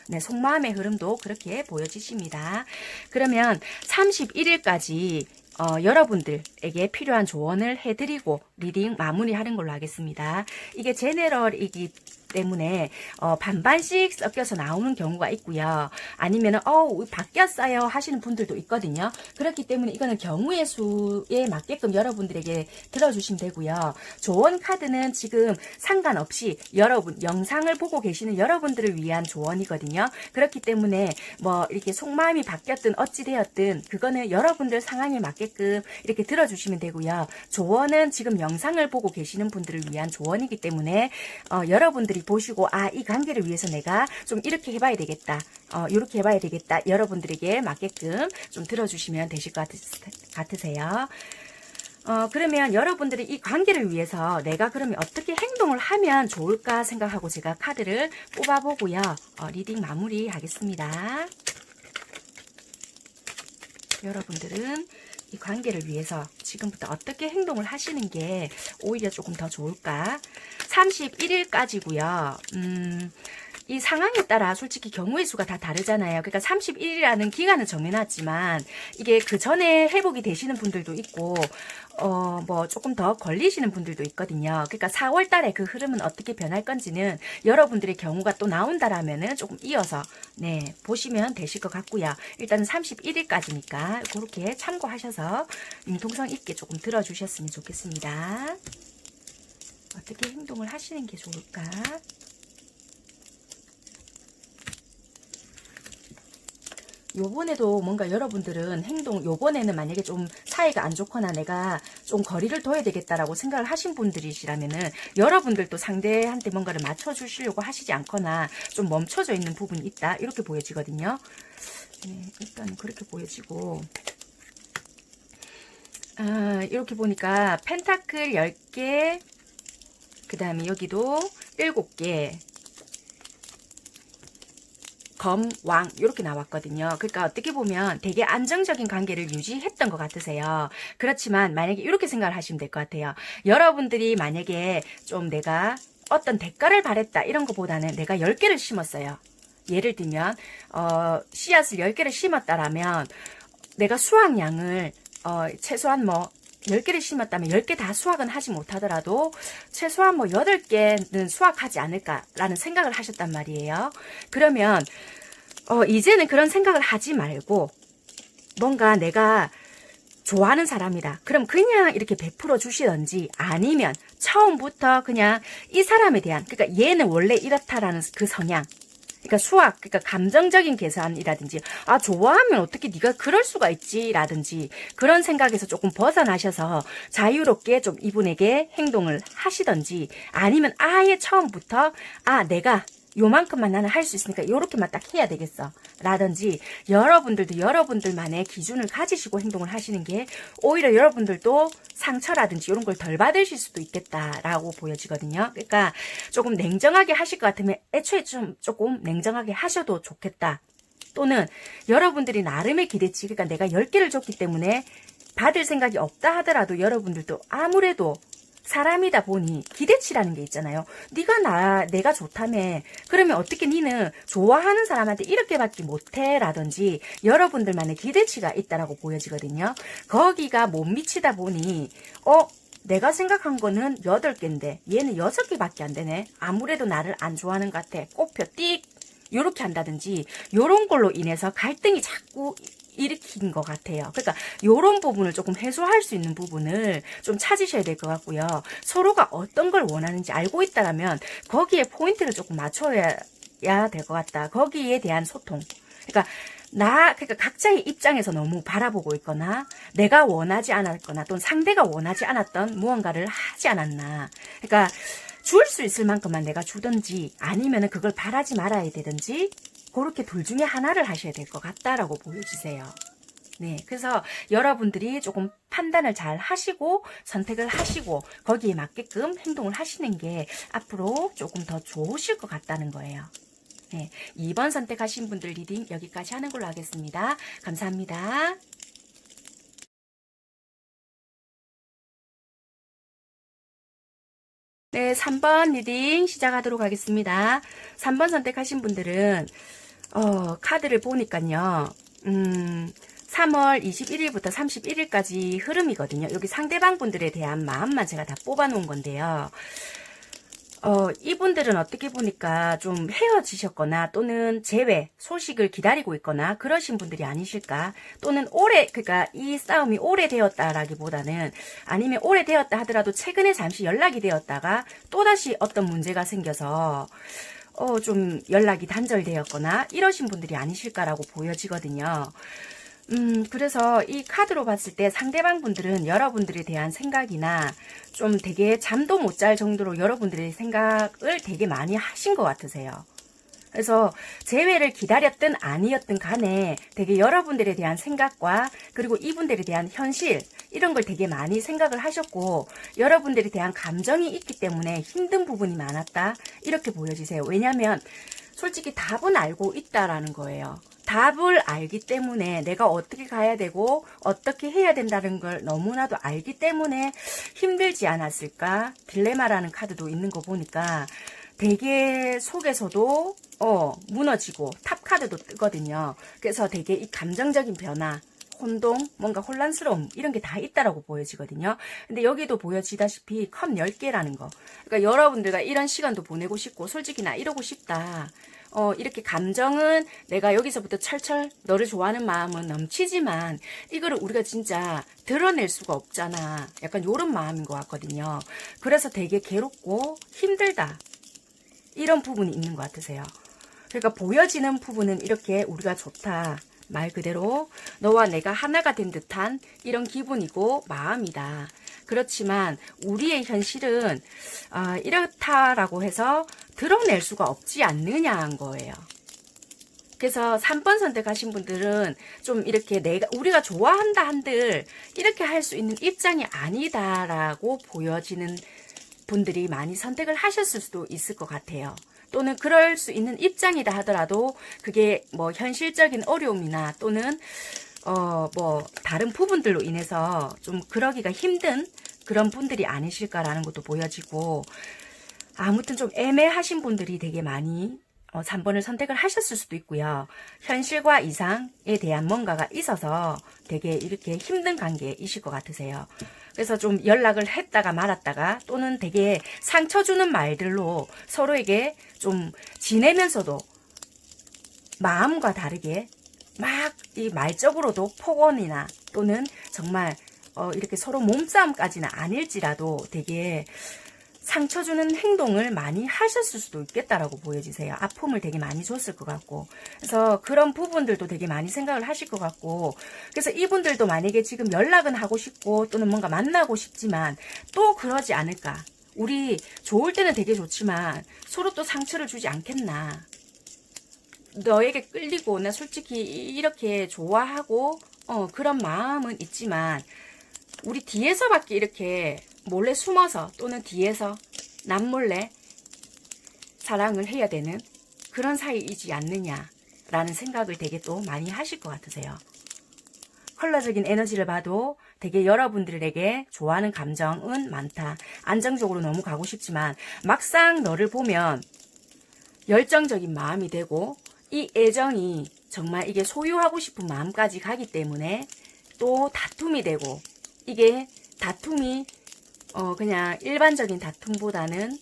네, 속마음의 흐름도 그렇게 보여지십니다. 그러면 31일까지 여러분들에게 필요한 조언을 해드리고 리딩 마무리하는 걸로 하겠습니다. 이게 제네럴이기 때문에 반반씩 섞여서 나오는 경우가 있고요. 아니면은 바뀌었어요 하시는 분들도 있거든요. 그렇기 때문에 이거는 경우의 수에 맞게끔 여러분들에게 들어주시면 되고요. 조언 카드는 지금 상관없이 여러분 영상을 보고 계시는 여러분들을 위한 조언이거든요. 그렇기 때문에 뭐 이렇게 속마음이 바뀌었든 어찌 되었든 그거는 여러분들 상황에 맞게끔 이렇게 들어주시면 되고요. 조언은 지금 영상을 보고 계시는 분들을 위한 조언이기 때문에 여러분들이 보시고 이 관계를 위해서 내가 좀 이렇게 해봐야 되겠다. 이렇게 해봐야 되겠다. 여러분들에게 맞게끔 좀 들어주시면 되실 것 같으세요. 그러면 여러분들이 이 관계를 위해서 내가 그러면 어떻게 행동을 하면 좋을까 생각하고 제가 카드를 뽑아보고요. 리딩 마무리 하겠습니다. 여러분들은 이 관계를 위해서 지금부터 어떻게 행동을 하시는 게 오히려 조금 더 좋을까? 31일까지고요. 이 상황에 따라 솔직히 경우의 수가 다 다르잖아요. 그러니까 31일이라는 기간은 정해놨지만 이게 그 전에 회복이 되시는 분들도 있고 뭐 조금 더 걸리시는 분들도 있거든요. 그러니까 4월 달에 그 흐름은 어떻게 변할 건지는 여러분들의 경우가 또 나온다라면은 조금 이어서 보시면 되실 것 같고요. 일단은 31일까지니까 그렇게 참고하셔서 융통성 있게 조금 들어주셨으면 좋겠습니다. 어떻게 행동을 하시는 게 좋을까? 요번에도 뭔가 여러분들은 요번에는 만약에 좀 사이가 안 좋거나 내가 좀 거리를 둬야 되겠다라고 생각을 하신 분들이시라면은 여러분들도 상대한테 뭔가를 맞춰주시려고 하시지 않거나 좀 멈춰져 있는 부분이 있다. 이렇게 보여지거든요. 네, 일단 그렇게 보여지고. 이렇게 보니까 펜타클 10개, 그 다음에 여기도 7개, 검, 왕 이렇게 나왔거든요. 그러니까 어떻게 보면 되게 안정적인 관계를 유지했던 것 같으세요. 그렇지만 만약에 이렇게 생각을 하시면 될 것 같아요. 여러분들이 만약에 좀 내가 어떤 대가를 바랬다 이런 것보다는 내가 10개를 심었어요. 예를 들면 씨앗을 10개를 심었다라면 내가 수확량을 최소한 뭐 10개를 심었다면 10개 다 수확은 하지 못하더라도 최소한 뭐 8개는 수확하지 않을까라는 생각을 하셨단 말이에요. 그러면 이제는 그런 생각을 하지 말고 뭔가 내가 좋아하는 사람이다. 그럼 그냥 이렇게 베풀어 주시던지 아니면 처음부터 그냥 이 사람에 대한 그러니까 얘는 원래 이렇다라는 그 성향 그러니까 그러니까 감정적인 계산이라든지 좋아하면 어떻게 네가 그럴 수가 있지라든지 그런 생각에서 조금 벗어나셔서 자유롭게 좀 이분에게 행동을 하시던지 아니면 아예 처음부터 내가 요만큼만 나는 할 수 있으니까 요렇게만 딱 해야 되겠어 라든지 여러분들도 여러분들만의 기준을 가지시고 행동을 하시는 게 오히려 여러분들도 상처라든지 이런 걸 덜 받으실 수도 있겠다라고 보여지거든요. 그러니까 조금 냉정하게 하실 것 같으면 애초에 조금 냉정하게 하셔도 좋겠다. 또는 여러분들이 나름의 기대치 그러니까 내가 10개를 줬기 때문에 받을 생각이 없다 하더라도 여러분들도 아무래도 사람이다 보니 기대치라는 게 있잖아요. 내가 좋다며 그러면 어떻게 니는 좋아하는 사람한테 이렇게밖에 못해 라든지 여러분들만의 기대치가 있다라고 보여지거든요. 거기가 못 미치다 보니 내가 생각한 거는 8개인데 얘는 6개밖에 안 되네. 아무래도 나를 안 좋아하는 것 같아. 꽃표 띡 요렇게 한다든지 요런 걸로 인해서 갈등이 자꾸 일으킨 것 같아요. 그러니까 요런 부분을 조금 해소할 수 있는 부분을 좀 찾으셔야 될 것 같고요. 서로가 어떤 걸 원하는지 알고 있다라면 거기에 포인트를 조금 맞춰야 될 것 같다. 거기에 대한 소통. 그러니까 각자의 입장에서 너무 바라보고 있거나 내가 원하지 않았거나 또는 상대가 원하지 않았던 무언가를 하지 않았나. 그러니까 줄 수 있을 만큼만 내가 주든지 아니면은 그걸 바라지 말아야 되든지 그렇게 둘 중에 하나를 하셔야 될 것 같다라고 보여주세요. 네, 그래서 여러분들이 조금 판단을 잘 하시고 선택을 하시고 거기에 맞게끔 행동을 하시는 게 앞으로 조금 더 좋으실 것 같다는 거예요. 네, 2번 선택하신 분들 리딩 여기까지 하는 걸로 하겠습니다. 감사합니다. 네, 3번 리딩 시작하도록 하겠습니다. 3번 선택하신 분들은 카드를 보니까요. 3월 21일부터 31일까지 흐름이거든요. 여기 상대방 분들에 대한 마음만 제가 다 뽑아 놓은 건데요. 이분들은 어떻게 보니까 좀 헤어지셨거나 또는 재회, 소식을 기다리고 있거나 그러신 분들이 아니실까? 또는 그러니까 이 싸움이 오래되었다라기보다는 아니면 오래되었다 하더라도 최근에 잠시 연락이 되었다가 또다시 어떤 문제가 생겨서 좀 연락이 단절되었거나 이러신 분들이 아니실까라고 보여지거든요. 그래서 이 카드로 봤을 때 상대방 분들은 여러분들에 대한 생각이나 좀 되게 잠도 못 잘 정도로 여러분들의 생각을 되게 많이 하신 것 같으세요. 그래서 재회를 기다렸든 아니었든 간에 되게 여러분들에 대한 생각과 그리고 이분들에 대한 현실 이런 걸 되게 많이 생각을 하셨고 여러분들에 대한 감정이 있기 때문에 힘든 부분이 많았다 이렇게 보여지세요. 왜냐하면 솔직히 답은 알고 있다라는 거예요. 답을 알기 때문에 내가 어떻게 가야 되고 어떻게 해야 된다는 걸 너무나도 알기 때문에 힘들지 않았을까? 딜레마라는 카드도 있는 거 보니까 되게 속에서도 무너지고 탑 카드도 뜨거든요. 그래서 되게 이 감정적인 변화 혼동, 뭔가 혼란스러움 이런 게 다 있다라고 보여지거든요. 근데 여기도 보여지다시피 컵 10개라는 거. 그러니까 여러분들과 이런 시간도 보내고 싶고 솔직히 나 이러고 싶다. 이렇게 감정은 내가 여기서부터 철철 너를 좋아하는 마음은 넘치지만 이거를 우리가 진짜 드러낼 수가 없잖아. 약간 요런 마음인 것 같거든요. 그래서 되게 괴롭고 힘들다. 이런 부분이 있는 것 같으세요. 그러니까 보여지는 부분은 이렇게 우리가 좋다. 말 그대로 너와 내가 하나가 된 듯한 이런 기분이고 마음이다. 그렇지만 우리의 현실은 이렇다라고 해서 드러낼 수가 없지 않느냐는 거예요. 그래서 3번 선택하신 분들은 좀 이렇게 우리가 좋아한다 한들 이렇게 할 수 있는 입장이 아니다라고 보여지는 분들이 많이 선택을 하셨을 수도 있을 것 같아요. 또는 그럴 수 있는 입장이다 하더라도 그게 뭐 현실적인 어려움이나 또는 뭐 다른 부분들로 인해서 좀 그러기가 힘든 그런 분들이 아니실까라는 것도 보여지고 아무튼 좀 애매하신 분들이 되게 많이 3번을 선택을 하셨을 수도 있고요. 현실과 이상에 대한 뭔가가 있어서 되게 이렇게 힘든 관계이실 것 같으세요. 그래서 좀 연락을 했다가 말았다가 또는 되게 상처 주는 말들로 서로에게 좀 지내면서도 마음과 다르게 막 이 말적으로도 폭언이나 또는 정말 이렇게 서로 몸싸움까지는 아닐지라도 되게 상처 주는 행동을 많이 하셨을 수도 있겠다라고 보여지세요. 아픔을 되게 많이 줬을 것 같고. 그래서 그런 부분들도 되게 많이 생각을 하실 것 같고. 그래서 이분들도 만약에 지금 연락은 하고 싶고 또는 뭔가 만나고 싶지만 또 그러지 않을까. 우리 좋을 때는 되게 좋지만 서로 또 상처를 주지 않겠나. 너에게 끌리고 나 솔직히 이렇게 좋아하고 그런 마음은 있지만 우리 뒤에서밖에 이렇게 몰래 숨어서 또는 뒤에서 남몰래 사랑을 해야 되는 그런 사이이지 않느냐라는 생각을 되게 또 많이 하실 것 같으세요. 컬러적인 에너지를 봐도 되게 여러분들에게 좋아하는 감정은 많다. 안정적으로 너무 가고 싶지만 막상 너를 보면 열정적인 마음이 되고 이 애정이 정말 이게 소유하고 싶은 마음까지 가기 때문에 또 다툼이 되고 이게 다툼이 그냥 일반적인 다툼보다는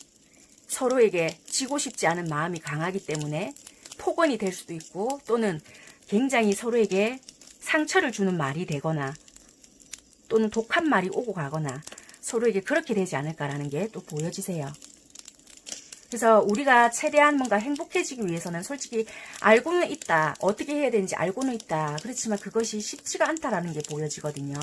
서로에게 지고 싶지 않은 마음이 강하기 때문에 폭언이 될 수도 있고, 또는 굉장히 서로에게 상처를 주는 말이 되거나, 또는 독한 말이 오고 가거나 서로에게 그렇게 되지 않을까라는 게 또 보여지세요. 그래서 우리가 최대한 뭔가 행복해지기 위해서는 솔직히 알고는 있다. 어떻게 해야 되는지 알고는 있다. 그렇지만 그것이 쉽지가 않다라는 게 보여지거든요.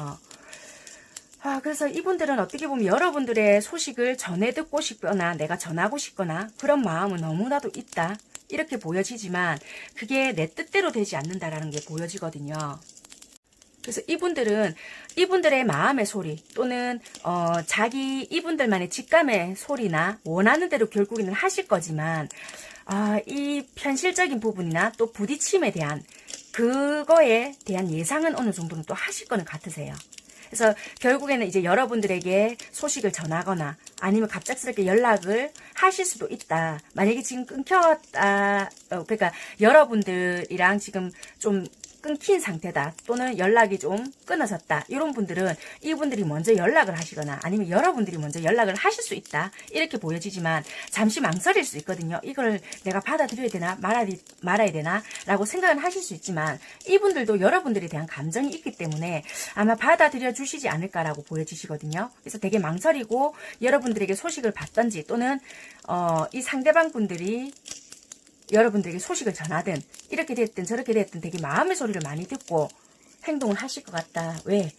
그래서 이분들은 어떻게 보면 여러분들의 소식을 전해 듣고 싶거나 내가 전하고 싶거나 그런 마음은 너무나도 있다. 이렇게 보여지지만 그게 내 뜻대로 되지 않는다라는 게 보여지거든요. 그래서 이분들은 이분들의 마음의 소리 또는 자기 이분들만의 직감의 소리나 원하는 대로 결국에는 하실 거지만 이 현실적인 부분이나 또 부딪힘에 대한 그거에 대한 예상은 어느 정도는 또 하실 거는 같으세요. 그래서 결국에는 이제 여러분들에게 소식을 전하거나 아니면 갑작스럽게 연락을 하실 수도 있다. 만약에 지금 끊겼다, 그러니까 여러분들이랑 지금 좀 끊긴 상태다, 또는 연락이 좀 끊어졌다, 이런 분들은 이분들이 먼저 연락을 하시거나 아니면 여러분들이 먼저 연락을 하실 수 있다, 이렇게 보여지지만 잠시 망설일 수 있거든요. 이걸 내가 받아들여야 되나 말아야 되나 라고 생각은 하실 수 있지만 이분들도 여러분들에 대한 감정이 있기 때문에 아마 받아들여 주시지 않을까라고 보여지시거든요. 그래서 되게 망설이고 여러분들에게 소식을 받던지 또는 이 상대방 분들이 여러분들에게 소식을 전하든 이렇게 됐든 저렇게 됐든 되게 마음의 소리를 많이 듣고 행동을 하실 것 같다. 왜?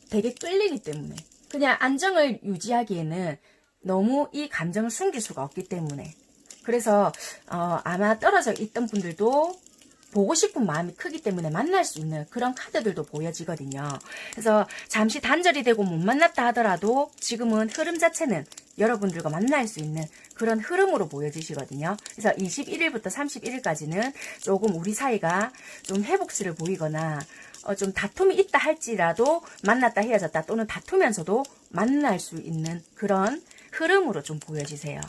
되게 끌리기 때문에. 그냥 안정을 유지하기에는 너무 이 감정을 숨길 수가 없기 때문에. 그래서 아마 떨어져 있던 분들도 보고 싶은 마음이 크기 때문에 만날 수 있는 그런 카드들도 보여지거든요. 그래서 잠시 단절이 되고 못 만났다 하더라도 지금은 흐름 자체는 여러분들과 만날 수 있는 그런 흐름으로 보여지시거든요. 그래서 21일부터 31일까지는 조금 우리 사이가 좀 회복세를 보이거나 좀 다툼이 있다 할지라도 만났다 헤어졌다 또는 다투면서도 만날 수 있는 그런 흐름으로 좀 보여지세요.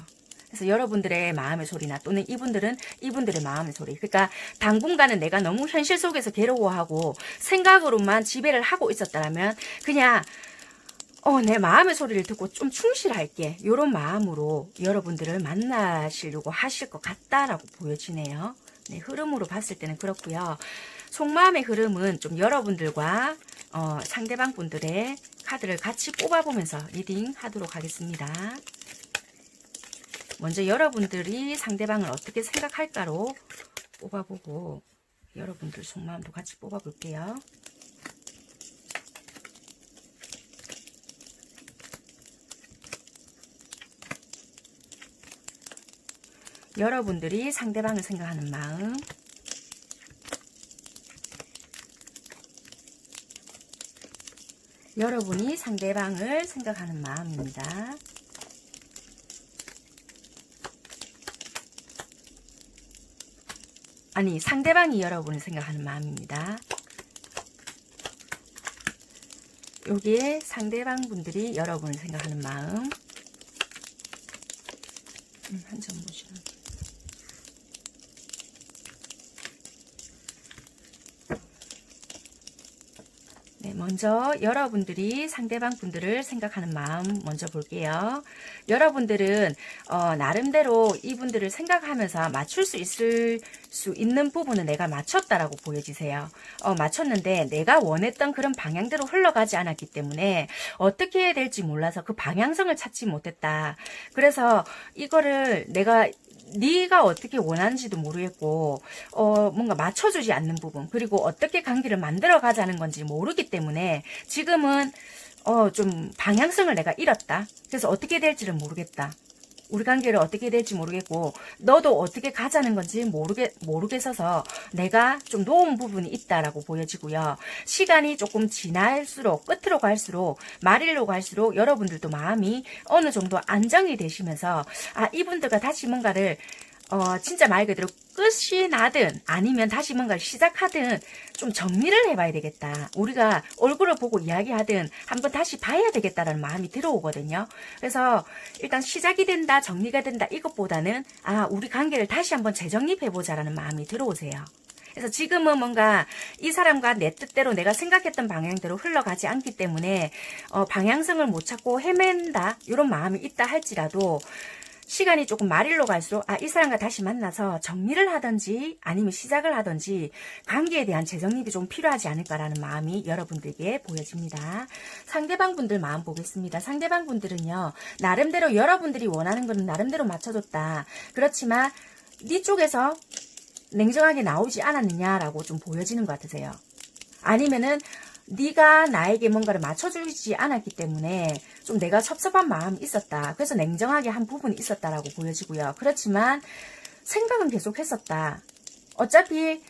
그래서 여러분들의 마음의 소리나 또는 이분들은 이분들의 마음의 소리. 그러니까 당분간은 내가 너무 현실 속에서 괴로워하고 생각으로만 지배를 하고 있었다면 그냥 내 마음의 소리를 듣고 좀 충실할게, 이런 마음으로 여러분들을 만나시려고 하실 것 같다라고 보여지네요. 네, 흐름으로 봤을 때는 그렇고요. 속마음의 흐름은 좀 여러분들과 상대방 분들의 카드를 같이 뽑아보면서 리딩 하도록 하겠습니다. 먼저 여러분들이 상대방을 어떻게 생각할까로 뽑아보고 여러분들 속마음도 같이 뽑아볼게요. 여러분들이 상대방을 생각하는 마음, 여러분이 상대방을 생각하는 마음입니다. 아니, 상대방이 여러분을 생각하는 마음입니다. 여기에 상대방 분들이 여러분을 생각하는 마음. 한 점 보시면. 네, 먼저 여러분들이 상대방 분들을 생각하는 마음 먼저 볼게요. 여러분들은 나름대로 이분들을 생각하면서 맞출 수 있는 부분은 내가 맞췄다라고 보여지세요. 맞췄는데 내가 원했던 그런 방향대로 흘러가지 않았기 때문에 어떻게 해야 될지 몰라서 그 방향성을 찾지 못했다. 그래서 이거를 네가 어떻게 원하는지도 모르겠고 뭔가 맞춰주지 않는 부분, 그리고 어떻게 관계를 만들어 가자는 건지 모르기 때문에 지금은 좀 방향성을 내가 잃었다. 그래서 어떻게 될지를 모르겠다. 우리 관계를 어떻게 될지 모르겠고 너도 어떻게 가자는 건지 모르겠어서 내가 좀 놓은 부분이 있다라고 보여지고요. 시간이 조금 지날수록 끝으로 갈수록 말일로 갈수록 여러분들도 마음이 어느 정도 안정이 되시면서 이분들과 다시 뭔가를 진짜 말 그대로 끝이 나든 아니면 다시 뭔가를 시작하든 좀 정리를 해봐야 되겠다. 우리가 얼굴을 보고 이야기하든 한번 다시 봐야 되겠다라는 마음이 들어오거든요. 그래서 일단 시작이 된다, 정리가 된다 이것보다는 우리 관계를 다시 한번 재정립해보자라는 마음이 들어오세요. 그래서 지금은 뭔가 이 사람과 내 뜻대로 내가 생각했던 방향대로 흘러가지 않기 때문에 방향성을 못 찾고 헤맨다 이런 마음이 있다 할지라도 시간이 조금 말일로 갈수록 이 사람과 다시 만나서 정리를 하든지 아니면 시작을 하든지 관계에 대한 재정립이 좀 필요하지 않을까라는 마음이 여러분들에게 보여집니다. 상대방 분들 마음 보겠습니다. 상대방 분들은요, 나름대로 여러분들이 원하는 거는 나름대로 맞춰줬다. 그렇지만 네 쪽에서 냉정하게 나오지 않았느냐라고 좀 보여지는 것 같으세요. 아니면은 네가 나에게 뭔가를 맞춰주지 않았기 때문에 좀 내가 섭섭한 마음이 있었다. 그래서 냉정하게 한 부분이 있었다라고 보여지고요. 그렇지만 생각은 계속 했었다. 어차피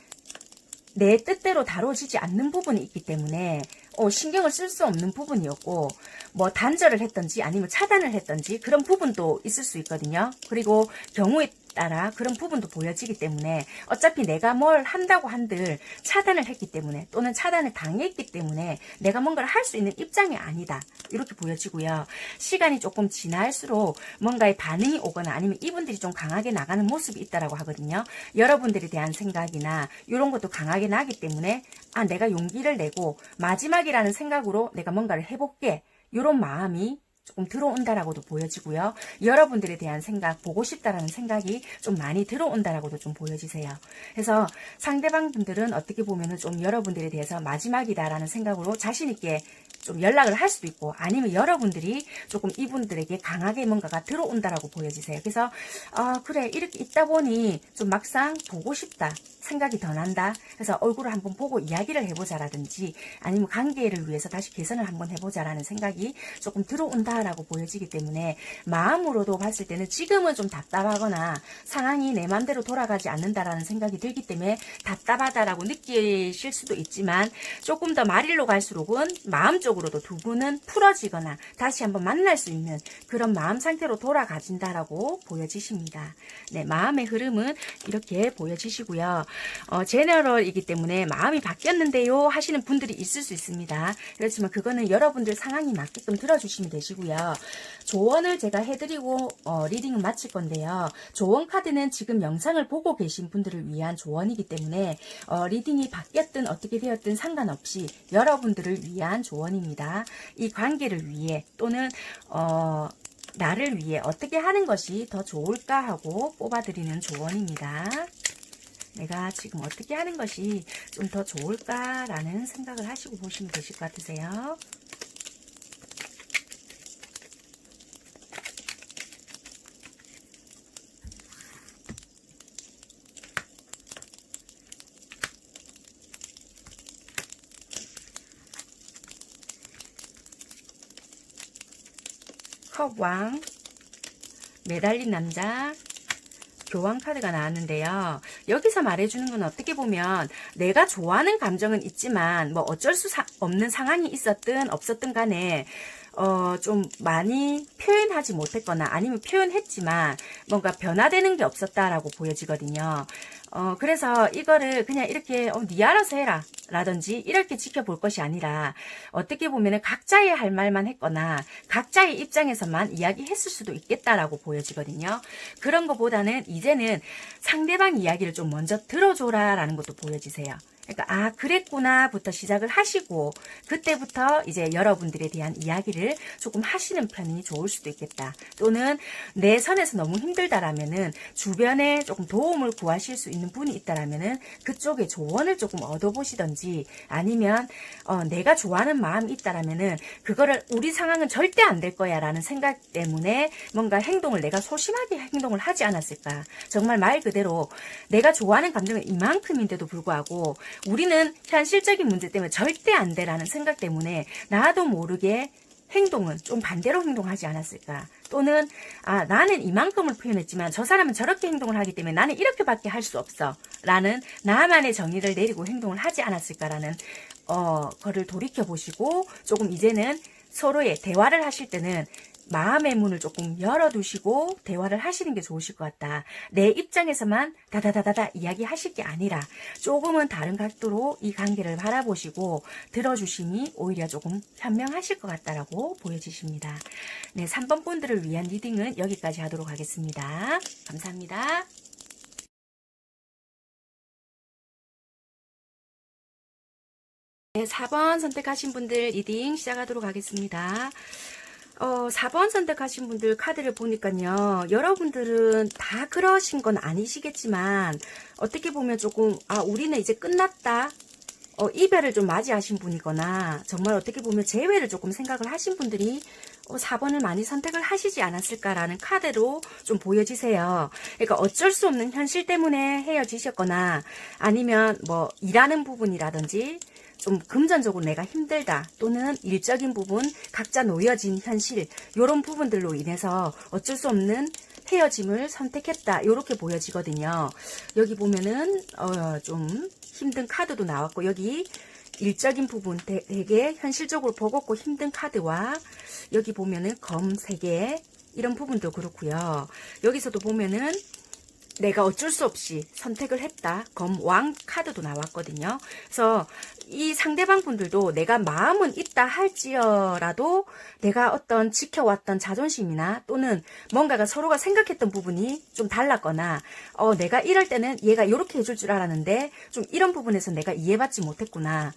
내 뜻대로 다뤄지지 않는 부분이 있기 때문에 신경을 쓸 수 없는 부분이었고 뭐 단절을 했던지 아니면 차단을 했던지 그런 부분도 있을 수 있거든요. 그리고 경우에 따라 그런 부분도 보여지기 때문에 어차피 내가 뭘 한다고 한들 차단을 했기 때문에 또는 차단을 당했기 때문에 내가 뭔가를 할 수 있는 입장이 아니다. 이렇게 보여지고요. 시간이 조금 지날수록 뭔가의 반응이 오거나 아니면 이분들이 좀 강하게 나가는 모습이 있다라고 하거든요. 여러분들에 대한 생각이나 이런 것도 강하게 나기 때문에 내가 용기를 내고 마지막이라는 생각으로 내가 뭔가를 해볼게. 이런 마음이 조금 들어온다라고도 보여지고요. 여러분들에 대한 생각, 보고 싶다라는 생각이 좀 많이 들어온다라고도 좀 보여지세요. 그래서 상대방 분들은 어떻게 보면은 좀 여러분들에 대해서 마지막이다라는 생각으로 자신있게 좀 연락을 할 수도 있고 아니면 여러분들이 조금 이분들에게 강하게 뭔가가 들어온다라고 보여지세요. 그래서 그래 이렇게 있다 보니 좀 막상 보고 싶다. 생각이 더 난다. 그래서 얼굴을 한번 보고 이야기를 해보자라든지 아니면 관계를 위해서 다시 개선을 한번 해보자라는 생각이 조금 들어온다라고 보여지기 때문에 마음으로도 봤을 때는 지금은 좀 답답하거나 상황이 내 맘대로 돌아가지 않는다라는 생각이 들기 때문에 답답하다라고 느끼실 수도 있지만 조금 더 말일로 갈수록은 마음적으로도 두 분은 풀어지거나 다시 한번 만날 수 있는 그런 마음 상태로 돌아가진다라고 보여지십니다. 네, 마음의 흐름은 이렇게 보여지시고요. 제너럴이기 때문에 마음이 바뀌었는데요 하시는 분들이 있을 수 있습니다. 그렇지만 그거는 여러분들 상황이 맞게끔 들어주시면 되시고요. 조언을 제가 해드리고 리딩은 마칠 건데요. 조언 카드는 지금 영상을 보고 계신 분들을 위한 조언이기 때문에 리딩이 바뀌었든 어떻게 되었든 상관없이 여러분들을 위한 조언입니다. 이 관계를 위해 또는 나를 위해 어떻게 하는 것이 더 좋을까 하고 뽑아드리는 조언입니다. 내가 지금 어떻게 하는 것이 좀 더 좋을까라는 생각을 하시고 보시면 되실 것 같으세요. 컵왕, 매달린 남자, 교환 카드가 나왔는데요. 여기서 말해주는 건 어떻게 보면 내가 좋아하는 감정은 있지만 뭐 어쩔 수 없는 상황이 있었든 없었든 간에 좀 많이 표현하지 못했거나 아니면 표현했지만 뭔가 변화되는 게 없었다라고 보여지거든요. 그래서 이거를 그냥 이렇게 네 알아서 해라 라든지 이렇게 지켜볼 것이 아니라 어떻게 보면은 각자의 할 말만 했거나 각자의 입장에서만 이야기했을 수도 있겠다라고 보여지거든요. 그런 것보다는 이제는 상대방 이야기를 좀 먼저 들어줘라 라는 것도 보여지세요. 그러니까 그랬구나부터 시작을 하시고 그때부터 이제 여러분들에 대한 이야기를 조금 하시는 편이 좋을 수도 있겠다. 또는 내 선에서 너무 힘들다라면은 주변에 조금 도움을 구하실 수 있는 분이 있다라면은 그쪽에 조언을 조금 얻어보시던지 아니면 내가 좋아하는 마음이 있다라면은 그거를 우리 상황은 절대 안 될 거야라는 생각 때문에 뭔가 행동을 내가 소심하게 행동을 하지 않았을까. 정말 말 그대로 내가 좋아하는 감정은 이만큼인데도 불구하고 우리는 현실적인 문제 때문에 절대 안 돼라는 생각 때문에 나도 모르게 행동은 좀 반대로 행동하지 않았을까. 또는 나는 이만큼을 표현했지만 저 사람은 저렇게 행동을 하기 때문에 나는 이렇게밖에 할 수 없어 라는 나만의 정의를 내리고 행동을 하지 않았을까라는 거를 돌이켜보시고 조금 이제는 서로의 대화를 하실 때는 마음의 문을 조금 열어두시고 대화를 하시는 게 좋으실 것 같다. 내 입장에서만 다다다다다 이야기하실 게 아니라 조금은 다른 각도로 이 관계를 바라보시고 들어주심이 오히려 조금 현명하실 것 같다라고 보여지십니다. 네, 3번 분들을 위한 리딩은 여기까지 하도록 하겠습니다. 감사합니다. 네, 4번 선택하신 분들 리딩 시작하도록 하겠습니다. 4번 선택하신 분들 카드를 보니까요. 여러분들은 다 그러신 건 아니시겠지만 어떻게 보면 조금 우리는 이제 끝났다. 이별을 좀 맞이하신 분이거나 정말 어떻게 보면 재회를 조금 생각을 하신 분들이 4번을 많이 선택을 하시지 않았을까라는 카드로 좀 보여지세요. 그러니까 어쩔 수 없는 현실 때문에 헤어지셨거나 아니면 뭐 일하는 부분이라든지 좀 금전적으로 내가 힘들다 또는 일적인 부분 각자 놓여진 현실 이런 부분들로 인해서 어쩔 수 없는 헤어짐을 선택했다 이렇게 보여지거든요. 여기 보면은 좀 힘든 카드도 나왔고 여기 일적인 부분 되게 현실적으로 버겁고 힘든 카드와 여기 보면은 검 3개 이런 부분도 그렇고요. 여기서도 보면은 내가 어쩔 수 없이 선택을 했다. 검 왕 카드도 나왔거든요. 그래서 이 상대방 분들도 내가 마음은 있다 할지라도 내가 어떤 지켜왔던 자존심이나 또는 뭔가가 서로가 생각했던 부분이 좀 달랐거나 내가 이럴 때는 얘가 이렇게 해줄 줄 알았는데 좀 이런 부분에서 내가 이해받지 못했구나.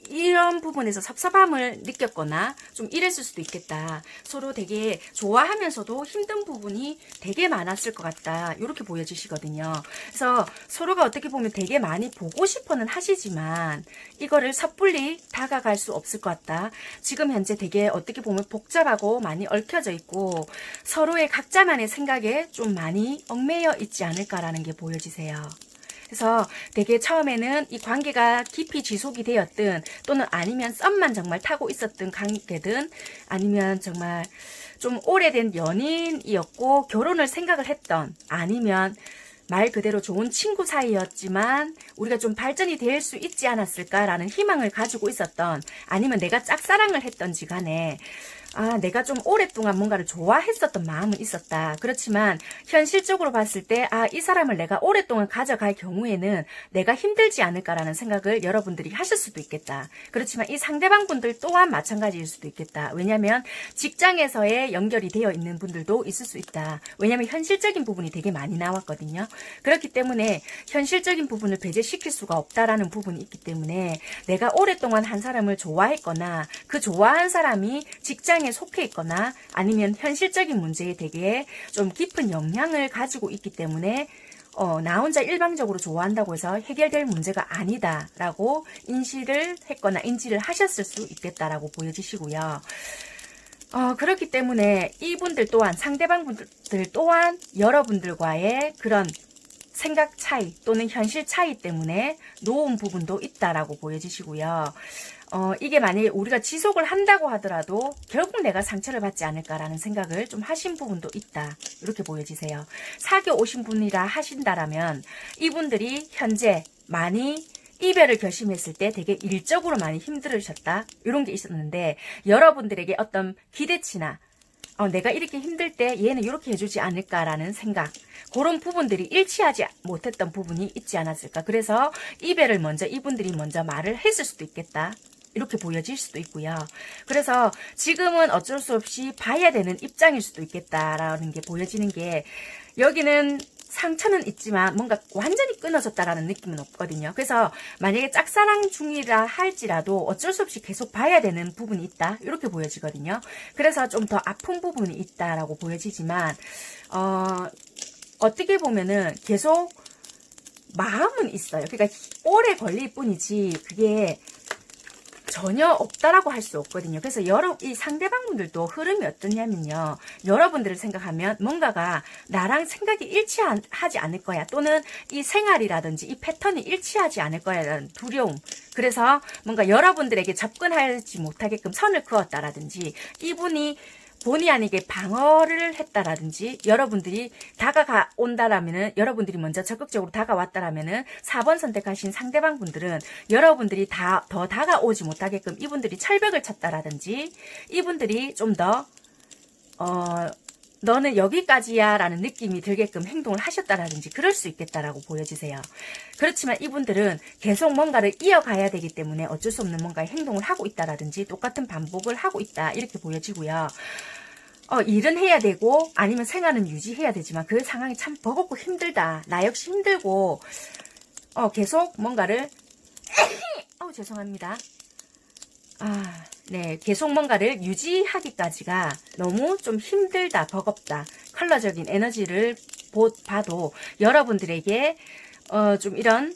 이런 부분에서 섭섭함을 느꼈거나 좀 이랬을 수도 있겠다. 서로 되게 좋아하면서도 힘든 부분이 되게 많았을 것 같다. 이렇게 보여지시거든요. 그래서 서로가 어떻게 보면 되게 많이 보고 싶어는 하시지만 이거를 섣불리 다가갈 수 없을 것 같다. 지금 현재 되게 어떻게 보면 복잡하고 많이 얽혀져 있고 서로의 각자만의 생각에 좀 많이 얽매여 있지 않을까라는 게 보여지세요. 그래서 되게 처음에는 이 관계가 깊이 지속이 되었든 또는 아니면 썸만 정말 타고 있었던 관계든 아니면 정말 좀 오래된 연인이었고 결혼을 생각을 했던 아니면 말 그대로 좋은 친구 사이였지만 우리가 좀 발전이 될 수 있지 않았을까라는 희망을 가지고 있었던 아니면 내가 짝사랑을 했던지 간에 내가 좀 오랫동안 뭔가를 좋아했었던 마음은 있었다. 그렇지만 현실적으로 봤을 때 이 사람을 내가 오랫동안 가져갈 경우에는 내가 힘들지 않을까라는 생각을 여러분들이 하실 수도 있겠다. 그렇지만 이 상대방 분들 또한 마찬가지일 수도 있겠다. 왜냐하면 직장에서의 연결이 되어 있는 분들도 있을 수 있다. 왜냐하면 현실적인 부분이 되게 많이 나왔거든요. 그렇기 때문에 현실적인 부분을 배제시킬 수가 없다라는 부분이 있기 때문에 내가 오랫동안 한 사람을 좋아했거나 그 좋아한 사람이 직장 에 속해 있거나 아니면 현실적인 문제에 되게 좀 깊은 영향을 가지고 있기 때문에 나 혼자 일방적으로 좋아한다고 해서 해결될 문제가 아니다라고 인지를 했거나 인지를 하셨을 수 있겠다라고 보여지시고요. 그렇기 때문에 이분들 또한 상대방 분들 또한 여러분들과의 그런 생각 차이 또는 현실 차이 때문에 놓은 부분도 있다라고 보여지시고요. 이게 만약에 우리가 지속을 한다고 하더라도 결국 내가 상처를 받지 않을까라는 생각을 좀 하신 부분도 있다. 이렇게 보여지세요. 사귀어 오신 분이라 하신다라면 이분들이 현재 많이 이별을 결심했을 때 되게 일적으로 많이 힘들으셨다. 이런 게 있었는데 여러분들에게 어떤 기대치나 내가 이렇게 힘들 때 얘는 이렇게 해주지 않을까라는 생각 그런 부분들이 일치하지 못했던 부분이 있지 않았을까. 그래서 이별을 먼저 이분들이 먼저 말을 했을 수도 있겠다. 이렇게 보여질 수도 있고요. 그래서 지금은 어쩔 수 없이 봐야 되는 입장일 수도 있겠다라는 게 보여지는 게 여기는 상처는 있지만 뭔가 완전히 끊어졌다라는 느낌은 없거든요. 그래서 만약에 짝사랑 중이라 할지라도 어쩔 수 없이 계속 봐야 되는 부분이 있다. 이렇게 보여지거든요. 그래서 좀 더 아픈 부분이 있다라고 보여지지만 어떻게 보면은 계속 마음은 있어요. 그러니까 오래 걸릴 뿐이지 그게 전혀 없다라고 할 수 없거든요. 그래서 이 상대방분들도 흐름이 어떠냐면요. 여러분들을 생각하면 뭔가가 나랑 생각이 일치하지 않을 거야. 또는 이 생활이라든지 이 패턴이 일치하지 않을 거야라는 두려움. 그래서 뭔가 여러분들에게 접근하지 못하게끔 선을 그었다라든지 이분이 본의 아니게 방어를 했다라든지 여러분들이 다가온다라면은 여러분들이 먼저 적극적으로 다가왔다라면은 4번 선택하신 상대방 분들은 여러분들이 더 다가오지 못하게끔 이분들이 철벽을 쳤다라든지 이분들이 좀 더 너는 여기까지야 라는 느낌이 들게끔 행동을 하셨다라든지 그럴 수 있겠다라고 보여지세요. 그렇지만 이분들은 계속 뭔가를 이어가야 되기 때문에 어쩔 수 없는 뭔가의 행동을 하고 있다라든지 똑같은 반복을 하고 있다 이렇게 보여지고요. 일은 해야 되고 아니면 생활은 유지해야 되지만 그 상황이 참 버겁고 힘들다. 나 역시 힘들고 계속 뭔가를 아우 죄송합니다. 네, 계속 뭔가를 유지하기까지가 너무 좀 힘들다, 버겁다. 컬러적인 에너지를 봐도 여러분들에게 좀 이런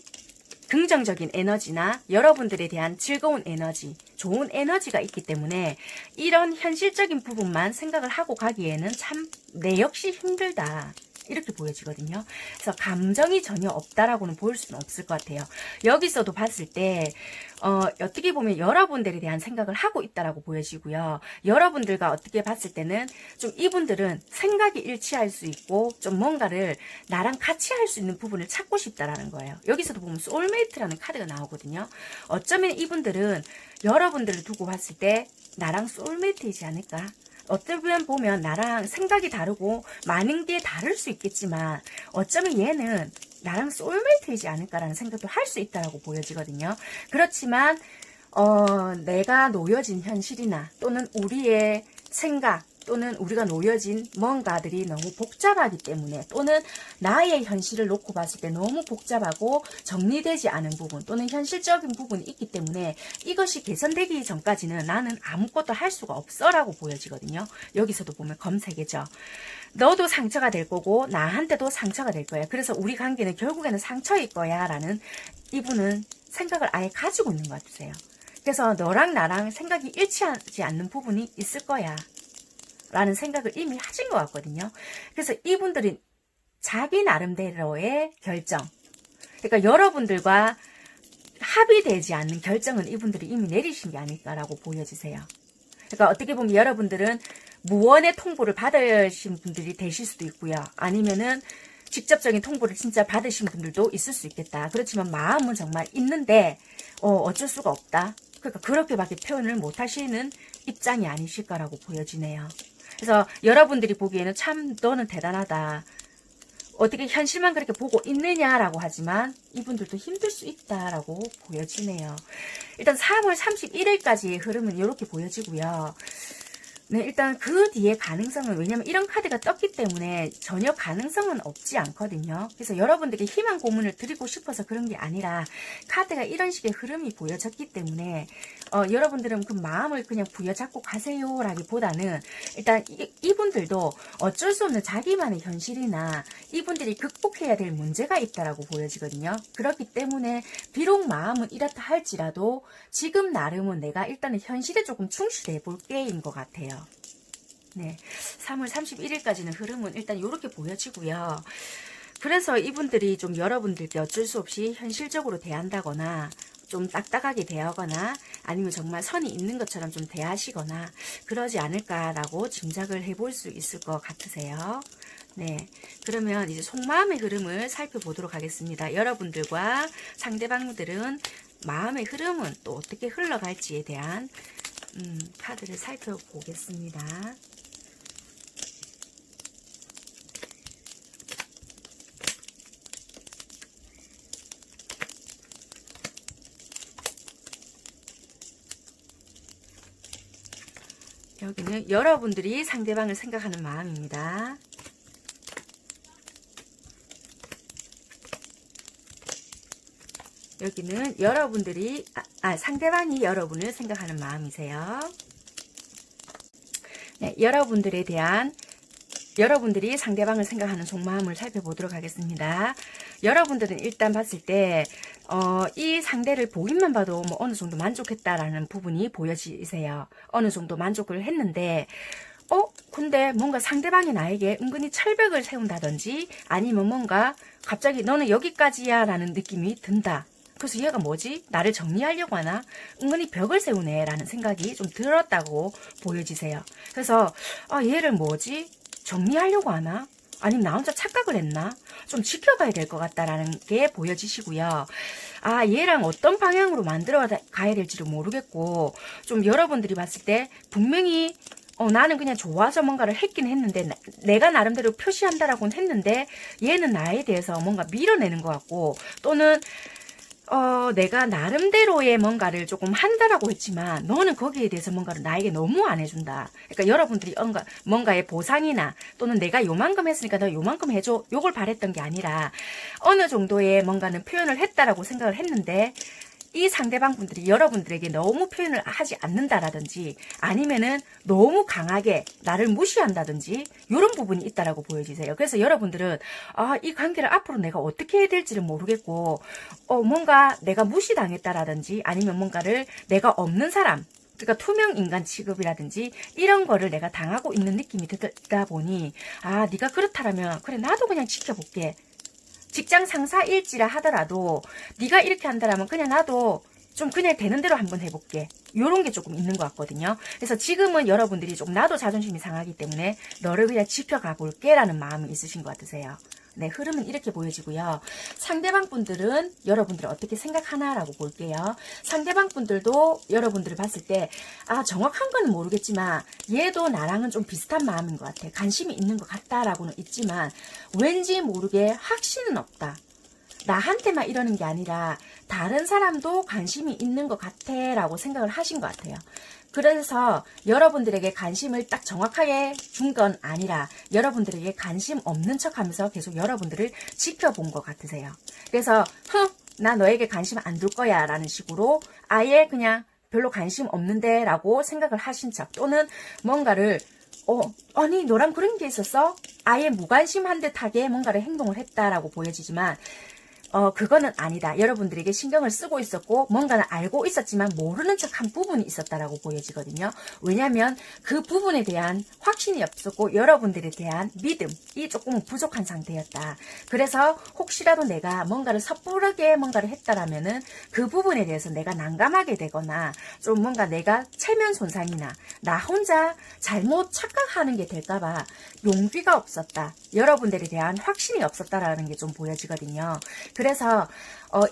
긍정적인 에너지나 여러분들에 대한 즐거운 에너지, 좋은 에너지가 있기 때문에 이런 현실적인 부분만 생각을 하고 가기에는 참 내 역시 힘들다. 이렇게 보여지거든요. 그래서 감정이 전혀 없다라고는 볼 수는 없을 것 같아요. 여기서도 봤을 때 어떻게 보면 여러분들에 대한 생각을 하고 있다라고 보여지고요. 여러분들과 어떻게 봤을 때는 좀 이분들은 생각이 일치할 수 있고 좀 뭔가를 나랑 같이 할 수 있는 부분을 찾고 싶다라는 거예요. 여기서도 보면 소울메이트라는 카드가 나오거든요. 어쩌면 이분들은 여러분들을 두고 봤을 때 나랑 소울메이트이지 않을까? 어쩌면 보면 나랑 생각이 다르고 많은 게 다를 수 있겠지만 어쩌면 얘는 나랑 소울메이트이지 않을까라는 생각도 할 수 있다라고 보여지거든요. 그렇지만 내가 놓여진 현실이나 또는 우리의 생각 또는 우리가 놓여진 뭔가들이 너무 복잡하기 때문에 또는 나의 현실을 놓고 봤을 때 너무 복잡하고 정리되지 않은 부분 또는 현실적인 부분이 있기 때문에 이것이 개선되기 전까지는 나는 아무것도 할 수가 없어 라고 보여지거든요. 여기서도 보면 검색이죠. 너도 상처가 될 거고 나한테도 상처가 될 거야. 그래서 우리 관계는 결국에는 상처일 거야 라는 이분은 생각을 아예 가지고 있는 것 같으세요. 그래서 너랑 나랑 생각이 일치하지 않는 부분이 있을 거야 라는 생각을 이미 하신 것 같거든요. 그래서 이분들이 자기 나름대로의 결정, 그러니까 여러분들과 합의되지 않는 결정은 이분들이 이미 내리신 게 아닐까라고 보여지세요. 그러니까 어떻게 보면 여러분들은 무언의 통보를 받으신 분들이 되실 수도 있고요. 아니면은 직접적인 통보를 진짜 받으신 분들도 있을 수 있겠다. 그렇지만 마음은 정말 있는데 어쩔 수가 없다. 그러니까 그렇게밖에 표현을 못 하시는 입장이 아니실까라고 보여지네요. 그래서 여러분들이 보기에는 참 너는 대단하다. 어떻게 현실만 그렇게 보고 있느냐라고 하지만 이분들도 힘들 수 있다라고 보여지네요. 일단 3월 31일까지의 흐름은 이렇게 보여지고요. 네, 일단 그 뒤에 가능성은 왜냐면 이런 카드가 떴기 때문에 전혀 가능성은 없지 않거든요. 그래서 여러분들에게 희망 고문을 드리고 싶어서 그런 게 아니라 카드가 이런 식의 흐름이 보여졌기 때문에 여러분들은 그 마음을 그냥 부여잡고 가세요 라기보다는 일단 이분들도 어쩔 수 없는 자기만의 현실이나 이분들이 극복해야 될 문제가 있다라고 보여지거든요. 그렇기 때문에 비록 마음은 이렇다 할지라도 지금 나름은 내가 일단은 현실에 조금 충실해 볼게인 것 같아요. 네, 3월 31일까지는 흐름은 일단 이렇게 보여지고요. 그래서 이분들이 좀 여러분들께 어쩔 수 없이 현실적으로 대한다거나 좀 딱딱하게 대하거나 아니면 정말 선이 있는 것처럼 좀 대하시거나 그러지 않을까라고 짐작을 해볼 수 있을 것 같으세요. 네, 그러면 이제 속마음의 흐름을 살펴보도록 하겠습니다. 여러분들과 상대방들은 마음의 흐름은 또 어떻게 흘러갈지에 대한 카드를 살펴보겠습니다. 여기는 여러분들이 상대방을 생각하는 마음입니다. 여기는 여러분들이 상대방이 여러분을 생각하는 마음이세요. 네, 여러분들이 상대방을 생각하는 속마음을 살펴보도록 하겠습니다. 여러분들은 일단 봤을 때 이 상대를 보기만 봐도 뭐 어느 정도 만족했다라는 부분이 보여지세요. 어느 정도 만족을 했는데 근데 뭔가 상대방이 나에게 은근히 철벽을 세운다든지 아니면 뭔가 갑자기 너는 여기까지야 라는 느낌이 든다. 그래서 얘가 뭐지? 나를 정리하려고 하나? 은근히 벽을 세우네 라는 생각이 좀 들었다고 보여지세요. 그래서 얘를 뭐지? 정리하려고 하나? 아니면 나 혼자 착각을 했나? 좀 지켜봐야 될 것 같다라는 게 보여지시고요. 얘랑 어떤 방향으로 만들어 가야 될지를 모르겠고 좀 여러분들이 봤을 때 분명히 나는 그냥 좋아서 뭔가를 했긴 했는데 내가 나름대로 표시한다라고는 했는데 얘는 나에 대해서 뭔가 밀어내는 것 같고 또는 내가 나름대로의 뭔가를 조금 한다라고 했지만 너는 거기에 대해서 뭔가를 나에게 너무 안 해준다. 그러니까 여러분들이 뭔가의 보상이나 또는 내가 요만큼 했으니까 너 요만큼 해줘. 요걸 바랬던 게 아니라 어느 정도의 뭔가는 표현을 했다라고 생각을 했는데 이 상대방 분들이 여러분들에게 너무 표현을 하지 않는다라든지 아니면은 너무 강하게 나를 무시한다든지 이런 부분이 있다라고 보여지세요. 그래서 여러분들은 이 관계를 앞으로 내가 어떻게 해야 될지를 모르겠고 뭔가 내가 무시당했다라든지 아니면 뭔가를 내가 없는 사람, 그러니까 투명 인간 취급이라든지 이런 거를 내가 당하고 있는 느낌이 들다 보니 네가 그렇다라면 그래 나도 그냥 지켜볼게. 직장 상사일지라 하더라도 네가 이렇게 한다라면 그냥 나도 좀 그냥 되는 대로 한번 해볼게. 요런 게 조금 있는 것 같거든요. 그래서 지금은 여러분들이 좀 나도 자존심이 상하기 때문에 너를 그냥 지켜가 볼게 라는 마음이 있으신 것 같으세요. 네, 흐름은 이렇게 보여지고요. 상대방 분들은 여러분들이 어떻게 생각하나라고 볼게요. 상대방 분들도 여러분들을 봤을 때 정확한 건 모르겠지만 얘도 나랑은 좀 비슷한 마음인 것 같아. 관심이 있는 것 같다라고는 있지만 왠지 모르게 확신은 없다. 나한테만 이러는 게 아니라 다른 사람도 관심이 있는 것 같아 라고 생각을 하신 것 같아요. 그래서 여러분들에게 관심을 딱 정확하게 준 건 아니라 여러분들에게 관심 없는 척 하면서 계속 여러분들을 지켜본 것 같으세요. 그래서 나 너에게 관심 안 둘 거야 라는 식으로 아예 그냥 별로 관심 없는데 라고 생각을 하신 척, 또는 뭔가를 아니 너랑 그런 게 있었어? 아예 무관심한 듯하게 뭔가를 행동을 했다라고 보여지지만 그거는 아니다. 여러분들에게 신경을 쓰고 있었고 뭔가는 알고 있었지만 모르는 척한 부분이 있었다라고 보여지거든요. 왜냐하면 그 부분에 대한 확신이 없었고 여러분들에 대한 믿음이 조금 부족한 상태였다. 그래서 혹시라도 내가 뭔가를 섣부르게 뭔가를 했다라면은 그 부분에 대해서 내가 난감하게 되거나 좀 뭔가 내가 체면 손상이나 나 혼자 잘못 착각하는 게 될까봐 용기가 없었다. 여러분들에 대한 확신이 없었다라는 게 좀 보여지거든요. 그래서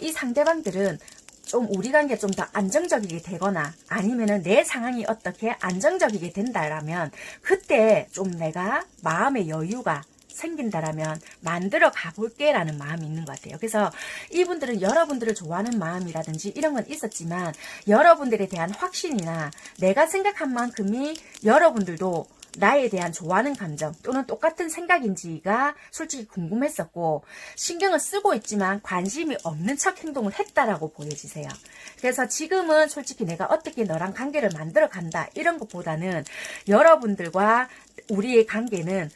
이 상대방들은 좀 우리 관계 좀 더 안정적이게 되거나 아니면은 내 상황이 어떻게 안정적이게 된다라면 그때 좀 내가 마음의 여유가 생긴다라면 만들어 가볼게 라는 마음이 있는 것 같아요. 그래서 이분들은 여러분들을 좋아하는 마음이라든지 이런 건 있었지만 여러분들에 대한 확신이나 내가 생각한 만큼이 여러분들도 나에 대한 좋아하는 감정 또는 똑같은 생각인지가 솔직히 궁금했었고 신경을 쓰고 있지만 관심이 없는 척 행동을 했다라고 보여지세요. 그래서 지금은 솔직히 내가 어떻게 너랑 관계를 만들어 간다 이런 것보다는 여러분들과 우리의 관계는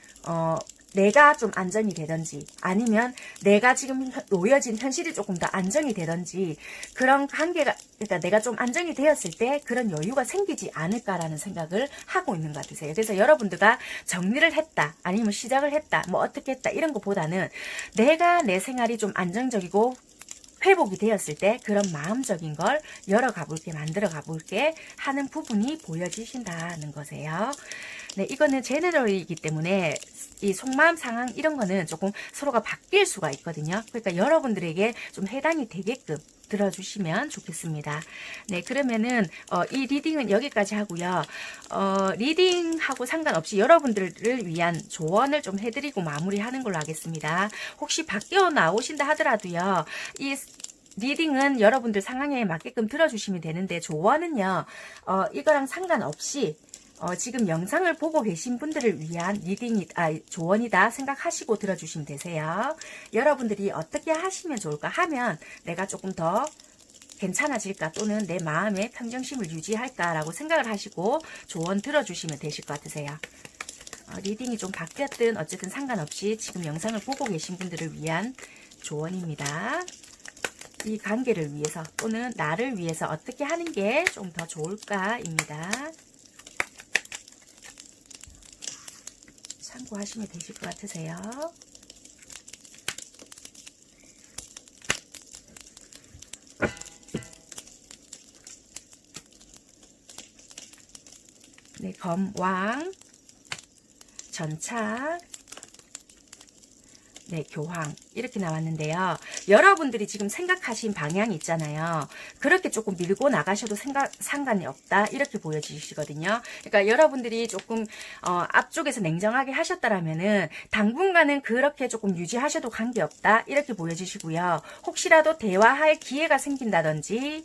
내가 좀 안정이 되든지 아니면 내가 지금 놓여진 현실이 조금 더 안정이 되든지 그런 관계가, 그러니까 내가 좀 안정이 되었을 때 그런 여유가 생기지 않을까라는 생각을 하고 있는 것 같으세요. 그래서 여러분들과 정리를 했다 아니면 시작을 했다 뭐 어떻게 했다 이런 것보다는 내가 내 생활이 좀 안정적이고 회복이 되었을 때 그런 마음적인 걸 열어가 볼게, 만들어 가볼게 하는 부분이 보여지신다는 거세요. 네, 이거는 제너럴이기 때문에 이 속마음 상황 이런 거는 조금 서로가 바뀔 수가 있거든요. 그러니까 여러분들에게 좀 해당이 되게끔 들어주시면 좋겠습니다. 네, 그러면은 이 리딩은 여기까지 하고요. 리딩하고 상관없이 여러분들을 위한 조언을 좀 해드리고 마무리하는 걸로 하겠습니다. 혹시 바뀌어 나오신다 하더라도요. 이 리딩은 여러분들 상황에 맞게끔 들어주시면 되는데 조언은요. 이거랑 상관없이 지금 영상을 보고 계신 분들을 위한 조언이다 생각하시고 들어주시면 되세요. 여러분들이 어떻게 하시면 좋을까 하면 내가 조금 더 괜찮아질까 또는 내 마음의 평정심을 유지할까라고 생각을 하시고 조언 들어주시면 되실 것 같으세요. 리딩이 좀 바뀌었든 어쨌든 상관없이 지금 영상을 보고 계신 분들을 위한 조언입니다. 이 관계를 위해서 또는 나를 위해서 어떻게 하는 게 좀 더 좋을까입니다. 참고하시면 되실 것 같으세요. 네, 검왕, 전차, 네, 교황 이렇게 나왔는데요. 여러분들이 지금 생각하신 방향이 있잖아요. 그렇게 조금 밀고 나가셔도 상관이 없다 이렇게 보여지시거든요. 그러니까 여러분들이 조금 앞쪽에서 냉정하게 하셨다라면은 당분간은 그렇게 조금 유지하셔도 관계없다 이렇게 보여지시고요. 혹시라도 대화할 기회가 생긴다든지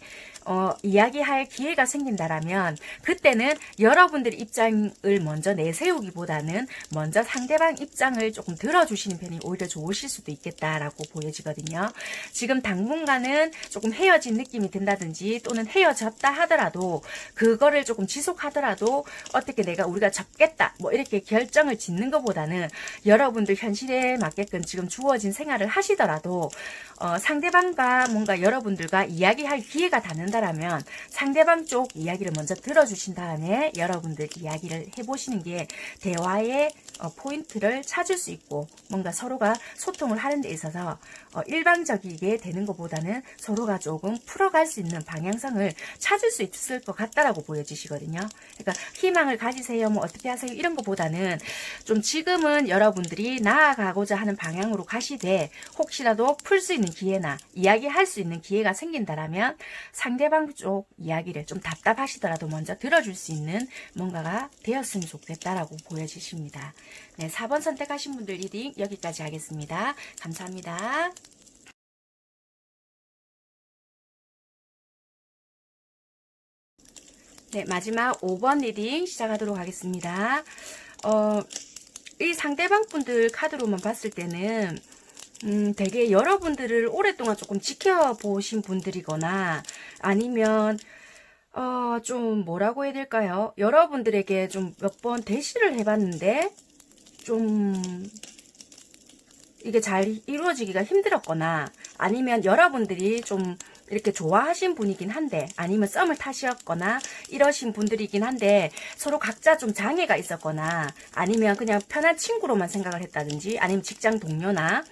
이야기할 기회가 생긴다라면 그때는 여러분들 입장을 먼저 내세우기보다는 먼저 상대방 입장을 조금 들어주시는 편이 오히려 좋으실 수도 있겠다라고 보여지거든요. 지금 당분간은 조금 헤어진 느낌이 든다든지 또는 헤어졌다 하더라도 그거를 조금 지속하더라도 어떻게 우리가 접겠다 뭐 이렇게 결정을 짓는 것보다는 여러분들 현실에 맞게끔 지금 주어진 생활을 하시더라도 상대방과 뭔가 여러분들과 이야기할 기회가 닿는다라면 상대방 쪽 이야기를 먼저 들어주신 다음에 여러분들 이야기를 해보시는 게 대화의 포인트를 찾을 수 있고 뭔가 서로가 소통을 하는 데 있어서 일방적이게 되는 것보다는 서로가 조금 풀어갈 수 있는 방향성을 찾을 수 있을 것 같다라고 보여지시거든요. 그러니까 희망을 가지세요, 뭐 어떻게 하세요 이런 것보다는 좀 지금은 여러분들이 나아가고자 하는 방향으로 가시되 혹시라도 풀 수 있는 기회나 이야기할 수 있는 기회가 생긴다라면 상대방 쪽 이야기를 좀 답답하시더라도 먼저 들어줄 수 있는 뭔가가 되었으면 좋겠다라고 보여지십니다. 네, 4번 선택하신 분들 리딩 여기까지 하겠습니다. 감사합니다. 네, 마지막 5번 리딩 시작하도록 하겠습니다. 이 상대방 분들 카드로만 봤을 때는 되게 여러분들을 오랫동안 조금 지켜보신 분들이거나 아니면 좀 뭐라고 해야 될까요? 여러분들에게 좀 몇 번 대시를 해봤는데 좀 이게 잘 이루어지기가 힘들었거나 아니면 여러분들이 좀 이렇게 좋아하신 분이긴 한데 아니면 썸을 타셨거나 이러신 분들이긴 한데 서로 각자 좀 장애가 있었거나 아니면 그냥 편한 친구로만 생각을 했다든지 아니면 직장 동료나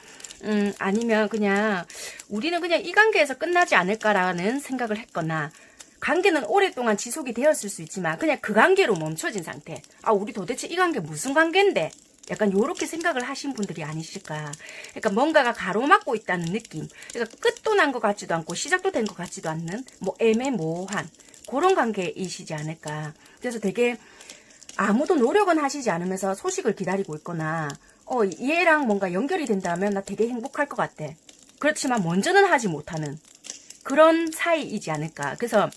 아니면 그냥 우리는 그냥 이 관계에서 끝나지 않을까라는 생각을 했거나 관계는 오랫동안 지속이 되었을 수 있지만 그냥 그 관계로 멈춰진 상태. 아, 우리 도대체 이 관계 무슨 관계인데? 약간 요렇게 생각을 하신 분들이 아니실까. 그러니까 뭔가가 가로막고 있다는 느낌. 그러니까 끝도 난 것 같지도 않고 시작도 된 것 같지도 않는 뭐 애매모호한 그런 관계이시지 않을까. 그래서 되게 아무도 노력은 하시지 않으면서 소식을 기다리고 있거나 얘랑 뭔가 연결이 된다면 나 되게 행복할 것 같아. 그렇지만 먼저는 하지 못하는 그런 사이이지 않을까. 그래서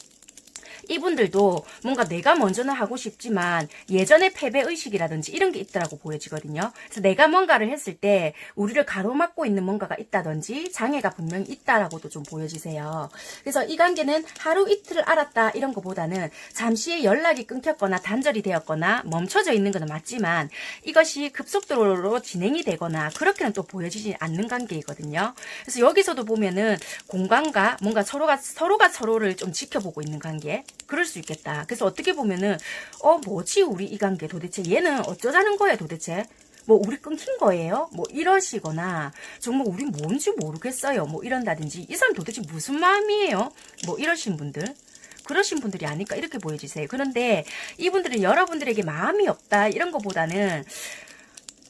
이분들도 뭔가 내가 먼저는 하고 싶지만 예전의 패배의식이라든지 이런 게 있더라고 보여지거든요. 그래서 내가 뭔가를 했을 때 우리를 가로막고 있는 뭔가가 있다든지 장애가 분명히 있다라고도 좀 보여지세요. 그래서 이 관계는 하루 이틀을 알았다 이런 것보다는 잠시 연락이 끊겼거나 단절이 되었거나 멈춰져 있는 것은 맞지만 이것이 급속도로 진행이 되거나 그렇게는 또 보여지지 않는 관계이거든요. 그래서 여기서도 보면은 공간과 뭔가 서로가 서로를 좀 지켜보고 있는 관계 그럴 수 있겠다. 그래서 어떻게 보면은 뭐지 우리 이 관계 도대체 얘는 어쩌자는 거야 도대체 뭐 우리 끊긴 거예요? 뭐 이러시거나 정말 우리 뭔지 모르겠어요. 뭐 이런다든지 이 사람 도대체 무슨 마음이에요? 뭐 이러신 분들 그러신 분들이 아닐까 이렇게 보여지세요. 그런데 이분들은 여러분들에게 마음이 없다 이런 것보다는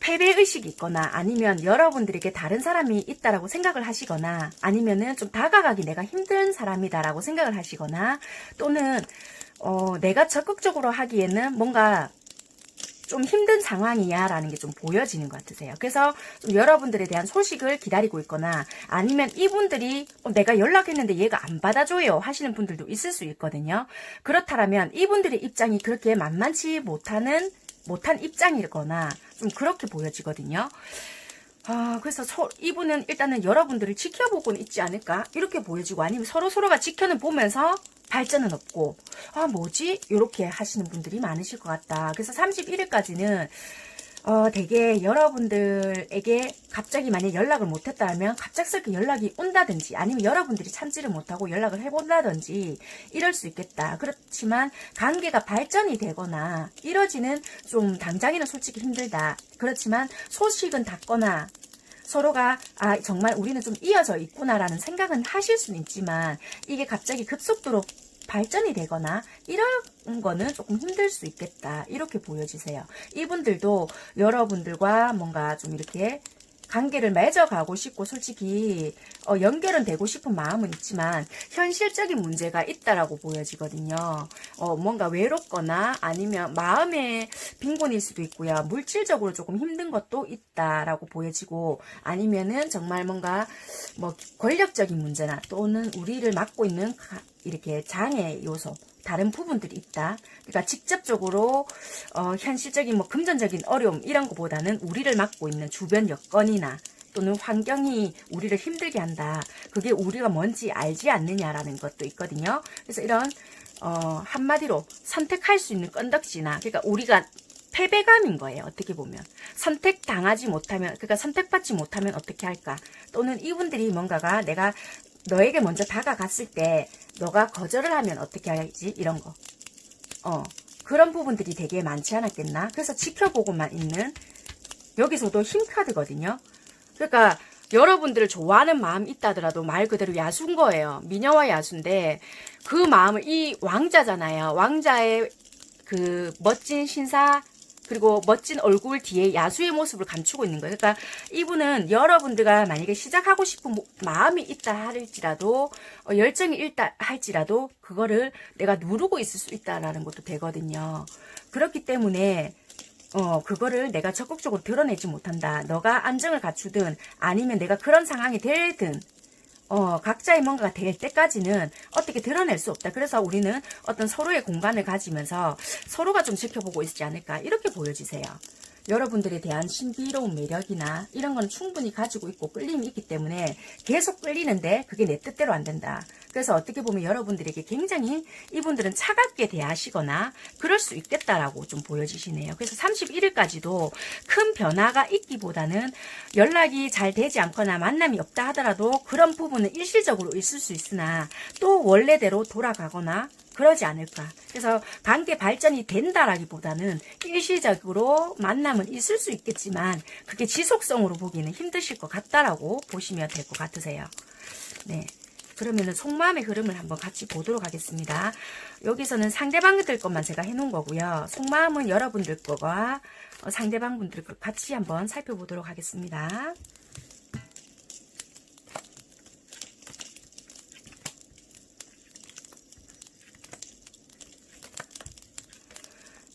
패배의식이 있거나 아니면 여러분들에게 다른 사람이 있다라고 생각을 하시거나 아니면은 좀 다가가기 내가 힘든 사람이다라고 생각을 하시거나 또는 내가 적극적으로 하기에는 뭔가 좀 힘든 상황이야 라는 게 좀 보여지는 것 같으세요. 그래서 좀 여러분들에 대한 소식을 기다리고 있거나 아니면 이분들이 내가 연락했는데 얘가 안 받아줘요 하시는 분들도 있을 수 있거든요. 그렇다면 이분들의 입장이 그렇게 만만치 못한 입장이거나 좀 그렇게 보여지거든요. 그래서 이분은 일단은 여러분들을 지켜보고는 있지 않을까 이렇게 보여지고 아니면 서로가 지켜는 보면서 발전은 없고 뭐지? 이렇게 하시는 분들이 많으실 것 같다. 그래서 31일까지는 되게 여러분들에게 갑자기 만약 연락을 못했다면 갑작스럽게 연락이 온다든지 아니면 여러분들이 참지를 못하고 연락을 해본다든지 이럴 수 있겠다. 그렇지만 관계가 발전이 되거나 이러지는 좀 당장에는 솔직히 힘들다. 그렇지만 소식은 닿거나 서로가 정말 우리는 좀 이어져 있구나라는 생각은 하실 수는 있지만 이게 갑자기 급속도로 발전이 되거나 이런 거는 조금 힘들 수 있겠다 이렇게 보여지세요. 이분들도 여러분들과 뭔가 좀 이렇게 관계를 맺어가고 싶고 솔직히 연결은 되고 싶은 마음은 있지만 현실적인 문제가 있다라고 보여지거든요. 뭔가 외롭거나 아니면 마음의 빈곤일 수도 있고요. 물질적으로 조금 힘든 것도 있다라고 보여지고 아니면은 정말 뭔가 뭐 권력적인 문제나 또는 우리를 막고 있는 이렇게 장애 요소 다른 부분들이 있다. 그러니까 직접적으로 현실적인 뭐 금전적인 어려움 이런 것보다는 우리를 막고 있는 주변 여건이나 또는 환경이 우리를 힘들게 한다. 그게 우리가 뭔지 알지 않느냐라는 것도 있거든요. 그래서 이런 한마디로 선택할 수 있는 건덕지나, 그러니까 우리가 패배감인 거예요. 어떻게 보면 선택당하지 못하면, 그러니까 선택받지 못하면 어떻게 할까, 또는 이분들이 뭔가가 내가 너에게 먼저 다가갔을 때 너가 거절을 하면 어떻게 하지, 이런 거 그런 부분들이 되게 많지 않았겠나. 그래서 지켜보고만 있는, 여기서도 힘 카드거든요. 그러니까 여러분들을 좋아하는 마음이 있다 하더라도 말 그대로 야수인 거예요. 미녀와 야수인데 그 마음을, 이 왕자잖아요. 왕자의 그 멋진 신사 그리고 멋진 얼굴 뒤에 야수의 모습을 감추고 있는 거예요. 그러니까 이분은 여러분들과 만약에 시작하고 싶은 마음이 있다 할지라도, 열정이 있다 할지라도 그거를 내가 누르고 있을 수 있다라는 것도 되거든요. 그렇기 때문에 그거를 내가 적극적으로 드러내지 못한다. 너가 안정을 갖추든 아니면 내가 그런 상황이 되든 각자의 뭔가가 될 때까지는 어떻게 드러낼 수 없다. 그래서 우리는 어떤 서로의 공간을 가지면서 서로가 좀 지켜보고 있지 않을까, 이렇게 보여지세요. 여러분들에 대한 신비로운 매력이나 이런 건 충분히 가지고 있고 끌림이 있기 때문에 계속 끌리는데 그게 내 뜻대로 안 된다. 그래서 어떻게 보면 여러분들에게 굉장히 이분들은 차갑게 대하시거나 그럴 수 있겠다라고 좀 보여지시네요. 그래서 31일까지도 큰 변화가 있기보다는 연락이 잘 되지 않거나 만남이 없다 하더라도 그런 부분은 일시적으로 있을 수 있으나 또 원래대로 돌아가거나 그러지 않을까. 그래서 관계 발전이 된다라기보다는 일시적으로 만남은 있을 수 있겠지만 그게 지속성으로 보기는 힘드실 것 같다라고 보시면 될 것 같으세요. 네. 그러면은 속마음의 흐름을 한번 같이 보도록 하겠습니다. 여기서는 상대방들 것만 제가 해놓은 거고요. 속마음은 여러분들 거와 상대방 분들 것 같이 한번 살펴보도록 하겠습니다.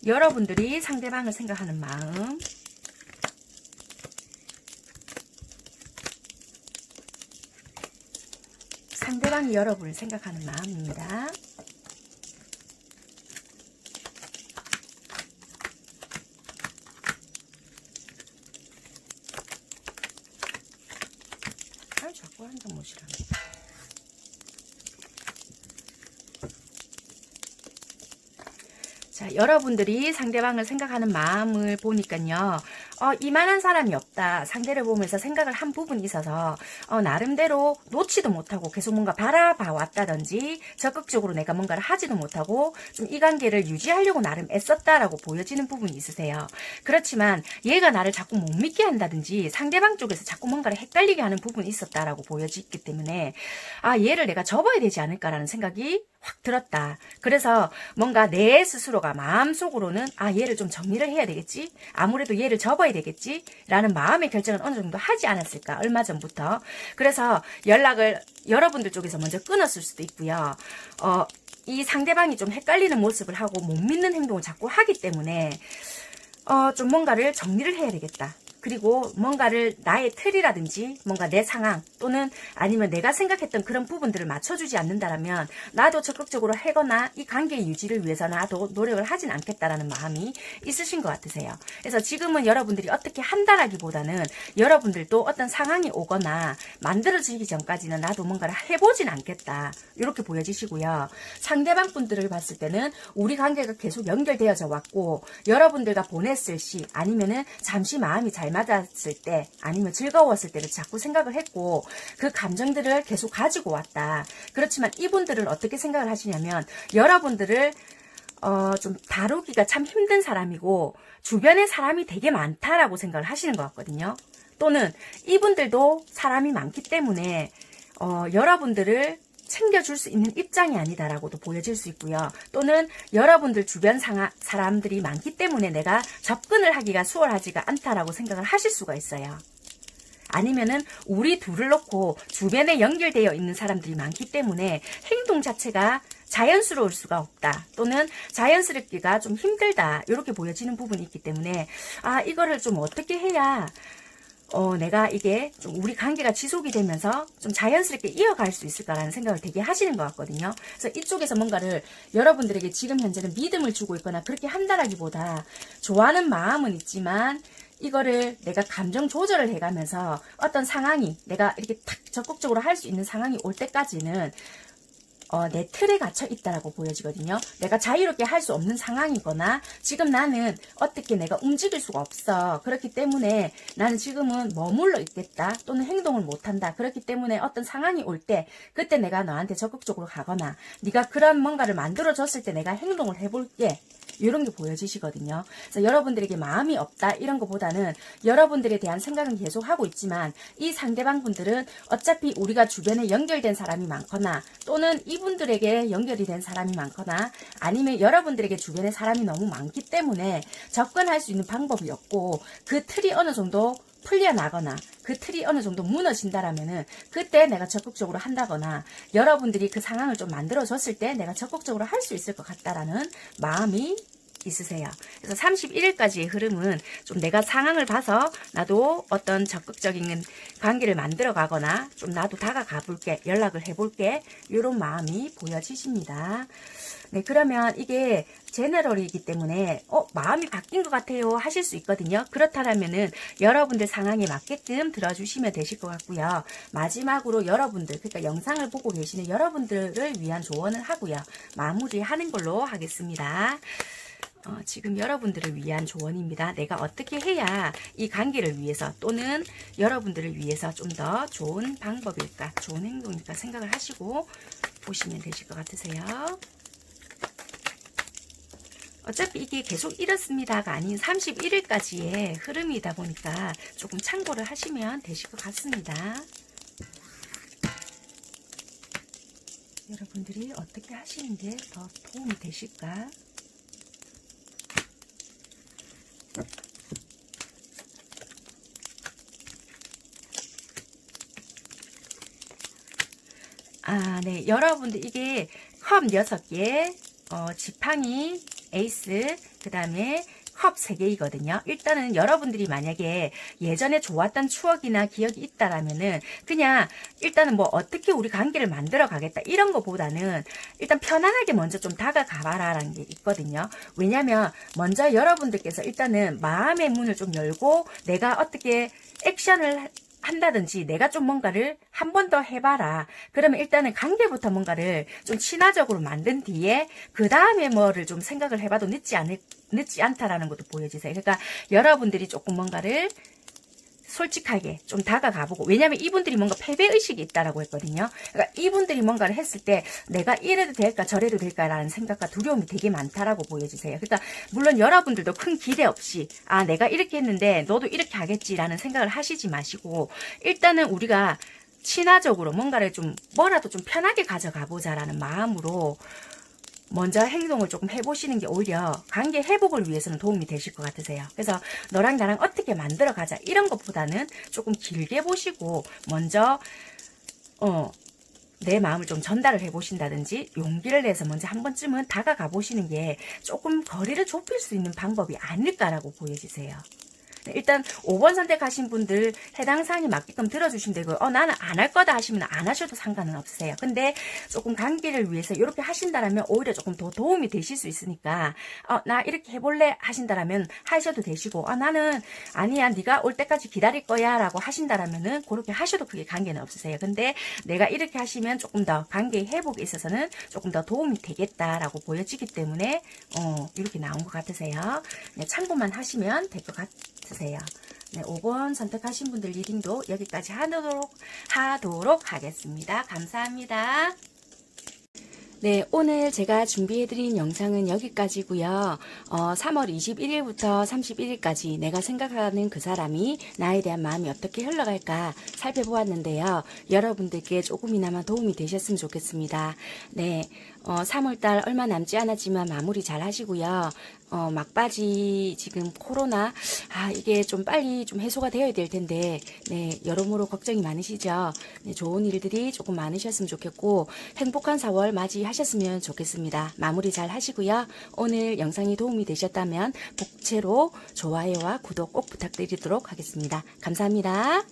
여러분들이 상대방을 생각하는 마음, 상대방이 여러분을 생각하는 마음입니다. 자꾸 한장 못이라네. 자, 여러분들이 상대방을 생각하는 마음을 보니까요. 이만한 사람이 없다. 상대를 보면서 생각을 한 부분이 있어서 나름대로 놓지도 못하고 계속 뭔가 바라봐 왔다든지 적극적으로 내가 뭔가를 하지도 못하고 좀 이 관계를 유지하려고 나름 애썼다라고 보여지는 부분이 있으세요. 그렇지만 얘가 나를 자꾸 못 믿게 한다든지 상대방 쪽에서 자꾸 뭔가를 헷갈리게 하는 부분이 있었다라고 보여지기 때문에 얘를 내가 접어야 되지 않을까라는 생각이 확 들었다. 그래서 뭔가 내 스스로가 마음속으로는 얘를 좀 정리를 해야 되겠지, 아무래도 얘를 접어야 되겠지 라는 마음의 결정은 어느 정도 하지 않았을까, 얼마 전부터. 그래서 연락을 여러분들 쪽에서 먼저 끊었을 수도 있고요. 이 상대방이 좀 헷갈리는 모습을 하고 못 믿는 행동을 자꾸 하기 때문에 좀 뭔가를 정리를 해야 되겠다. 그리고 뭔가를 나의 틀이라든지 뭔가 내 상황 또는 아니면 내가 생각했던 그런 부분들을 맞춰주지 않는다라면 나도 적극적으로 하거나 이 관계의 유지를 위해서 나도 노력을 하진 않겠다라는 마음이 있으신 것 같으세요. 그래서 지금은 여러분들이 어떻게 한다라기보다는 여러분들도 어떤 상황이 오거나 만들어지기 전까지는 나도 뭔가를 해보진 않겠다, 이렇게 보여지시고요. 상대방 분들을 봤을 때는 우리 관계가 계속 연결되어져 왔고 여러분들과 보냈을 시 아니면은 잠시 마음이 잘 맞았을 때 아니면 즐거웠을 때를 자꾸 생각을 했고 그 감정들을 계속 가지고 왔다. 그렇지만 이분들은 어떻게 생각을 하시냐면 여러분들을 좀 다루기가 참 힘든 사람이고 주변에 사람이 되게 많다라고 생각을 하시는 것 같거든요. 또는 이분들도 사람이 많기 때문에 여러분들을 챙겨줄 수 있는 입장이 아니다라고도 보여질 수 있고요. 또는 여러분들 주변 사람들이 많기 때문에 내가 접근을 하기가 수월하지가 않다라고 생각을 하실 수가 있어요. 아니면은 우리 둘을 놓고 주변에 연결되어 있는 사람들이 많기 때문에 행동 자체가 자연스러울 수가 없다. 또는 자연스럽기가 좀 힘들다. 이렇게 보여지는 부분이 있기 때문에 이거를 좀 어떻게 해야 내가 이게 좀 우리 관계가 지속이 되면서 좀 자연스럽게 이어갈 수 있을까라는 생각을 되게 하시는 것 같거든요. 그래서 이쪽에서 뭔가를 여러분들에게 지금 현재는 믿음을 주고 있거나 그렇게 한다라기보다 좋아하는 마음은 있지만 이거를 내가 감정 조절을 해가면서 어떤 상황이 내가 이렇게 탁 적극적으로 할 수 있는 상황이 올 때까지는 내 틀에 갇혀 있다라고 보여지거든요. 내가 자유롭게 할 수 없는 상황이거나 지금 나는 어떻게 내가 움직일 수가 없어. 그렇기 때문에 나는 지금은 머물러 있겠다. 또는 행동을 못한다. 그렇기 때문에 어떤 상황이 올 때 그때 내가 너한테 적극적으로 가거나 네가 그런 뭔가를 만들어줬을 때 내가 행동을 해볼게. 이런 게 보여지시거든요. 그래서 여러분들에게 마음이 없다 이런 것보다는 여러분들에 대한 생각은 계속 하고 있지만 이 상대방 분들은 어차피 우리가 주변에 연결된 사람이 많거나 또는 이분들에게 연결이 된 사람이 많거나 아니면 여러분들에게 주변에 사람이 너무 많기 때문에 접근할 수 있는 방법이 없고 그 틀이 어느 정도 풀려나거나 그 틀이 어느 정도 무너진다라면은 그때 내가 적극적으로 한다거나 여러분들이 그 상황을 좀 만들어줬을 때 내가 적극적으로 할 수 있을 것 같다라는 마음이 있으세요. 그래서 31일까지의 흐름은 좀 내가 상황을 봐서 나도 어떤 적극적인 관계를 만들어 가거나 좀 나도 다가가 볼게, 연락을 해볼게 이런 마음이 보여지십니다. 네, 그러면 이게 제너럴이기 때문에 마음이 바뀐 것 같아요 하실 수 있거든요. 그렇다면은 여러분들 상황에 맞게끔 들어주시면 되실 것 같고요. 마지막으로 여러분들, 그러니까 영상을 보고 계시는 여러분들을 위한 조언을 하고요. 마무리하는 걸로 하겠습니다. 지금 여러분들을 위한 조언입니다. 내가 어떻게 해야 이 관계를 위해서 또는 여러분들을 위해서 좀 더 좋은 방법일까, 좋은 행동일까 생각을 하시고 보시면 되실 것 같으세요. 어차피 이게 계속 이렇습니다가 아닌 31일까지의 흐름이다 보니까 조금 참고를 하시면 되실 것 같습니다. 여러분들이 어떻게 하시는 게 더 도움이 되실까? 네. 여러분들 이게 컵 6개, 지팡이, 에이스, 그 다음에 컵 3개이거든요. 일단은 여러분들이 만약에 예전에 좋았던 추억이나 기억이 있다라면은 그냥 일단은 뭐 어떻게 우리 관계를 만들어 가겠다 이런 거보다는 일단 편안하게 먼저 좀 다가가 봐라라는 게 있거든요. 왜냐면 먼저 여러분들께서 일단은 마음의 문을 좀 열고 내가 어떻게 액션을 한다든지 내가 좀 뭔가를 한 번 더 해봐라. 그러면 일단은 관계부터 뭔가를 좀 친화적으로 만든 뒤에 그 다음에 뭐를 좀 생각을 해봐도 늦지 않다라는 것도 보여지세요. 그러니까 여러분들이 조금 뭔가를 솔직하게 좀 다가가보고, 왜냐면 이분들이 뭔가 패배의식이 있다라고 했거든요. 그러니까 이분들이 뭔가를 했을 때 내가 이래도 될까 저래도 될까라는 생각과 두려움이 되게 많다라고 보여지세요. 그러니까 물론 여러분들도 큰 기대 없이 내가 이렇게 했는데 너도 이렇게 하겠지라는 생각을 하시지 마시고 일단은 우리가 친화적으로 뭔가를 좀 뭐라도 좀 편하게 가져가 보자라는 마음으로 먼저 행동을 조금 해보시는 게 오히려 관계 회복을 위해서는 도움이 되실 것 같으세요. 그래서 너랑 나랑 어떻게 만들어 가자 이런 것보다는 조금 길게 보시고 먼저 내 마음을 좀 전달을 해보신다든지 용기를 내서 먼저 한 번쯤은 다가가 보시는 게 조금 거리를 좁힐 수 있는 방법이 아닐까라고 보여지세요. 일단 5번 선택하신 분들 해당 사항에 맞게끔 들어주시면 되고요. 나는 안 할 거다 하시면 안 하셔도 상관은 없으세요. 근데 조금 관계를 위해서 이렇게 하신다라면 오히려 조금 더 도움이 되실 수 있으니까 나 이렇게 해볼래 하신다라면 하셔도 되시고 나는 아니야 네가 올 때까지 기다릴 거야 라고 하신다라면은 그렇게 하셔도 그게 관계는 없으세요. 근데 내가 이렇게 하시면 조금 더 관계 회복에 있어서는 조금 더 도움이 되겠다라고 보여지기 때문에 이렇게 나온 것 같으세요. 네, 참고만 하시면 될 것 같으세요. 네, 5번 선택하신 분들 리딩도 여기까지 하도록 하겠습니다. 감사합니다. 네, 오늘 제가 준비해드린 영상은 여기까지고요. 3월 21일부터 31일까지 내가 생각하는 그 사람이 나에 대한 마음이 어떻게 흘러갈까 살펴보았는데요. 여러분들께 조금이나마 도움이 되셨으면 좋겠습니다. 네, 3월달 얼마 남지 않았지만 마무리 잘 하시고요. 막바지 지금 코로나 이게 좀 빨리 좀 해소가 되어야 될 텐데 네, 여러모로 걱정이 많으시죠. 네, 좋은 일들이 조금 많으셨으면 좋겠고 행복한 4월 맞이하셨으면 좋겠습니다. 마무리 잘 하시고요. 오늘 영상이 도움이 되셨다면 복채로 좋아요와 구독 꼭 부탁드리도록 하겠습니다. 감사합니다.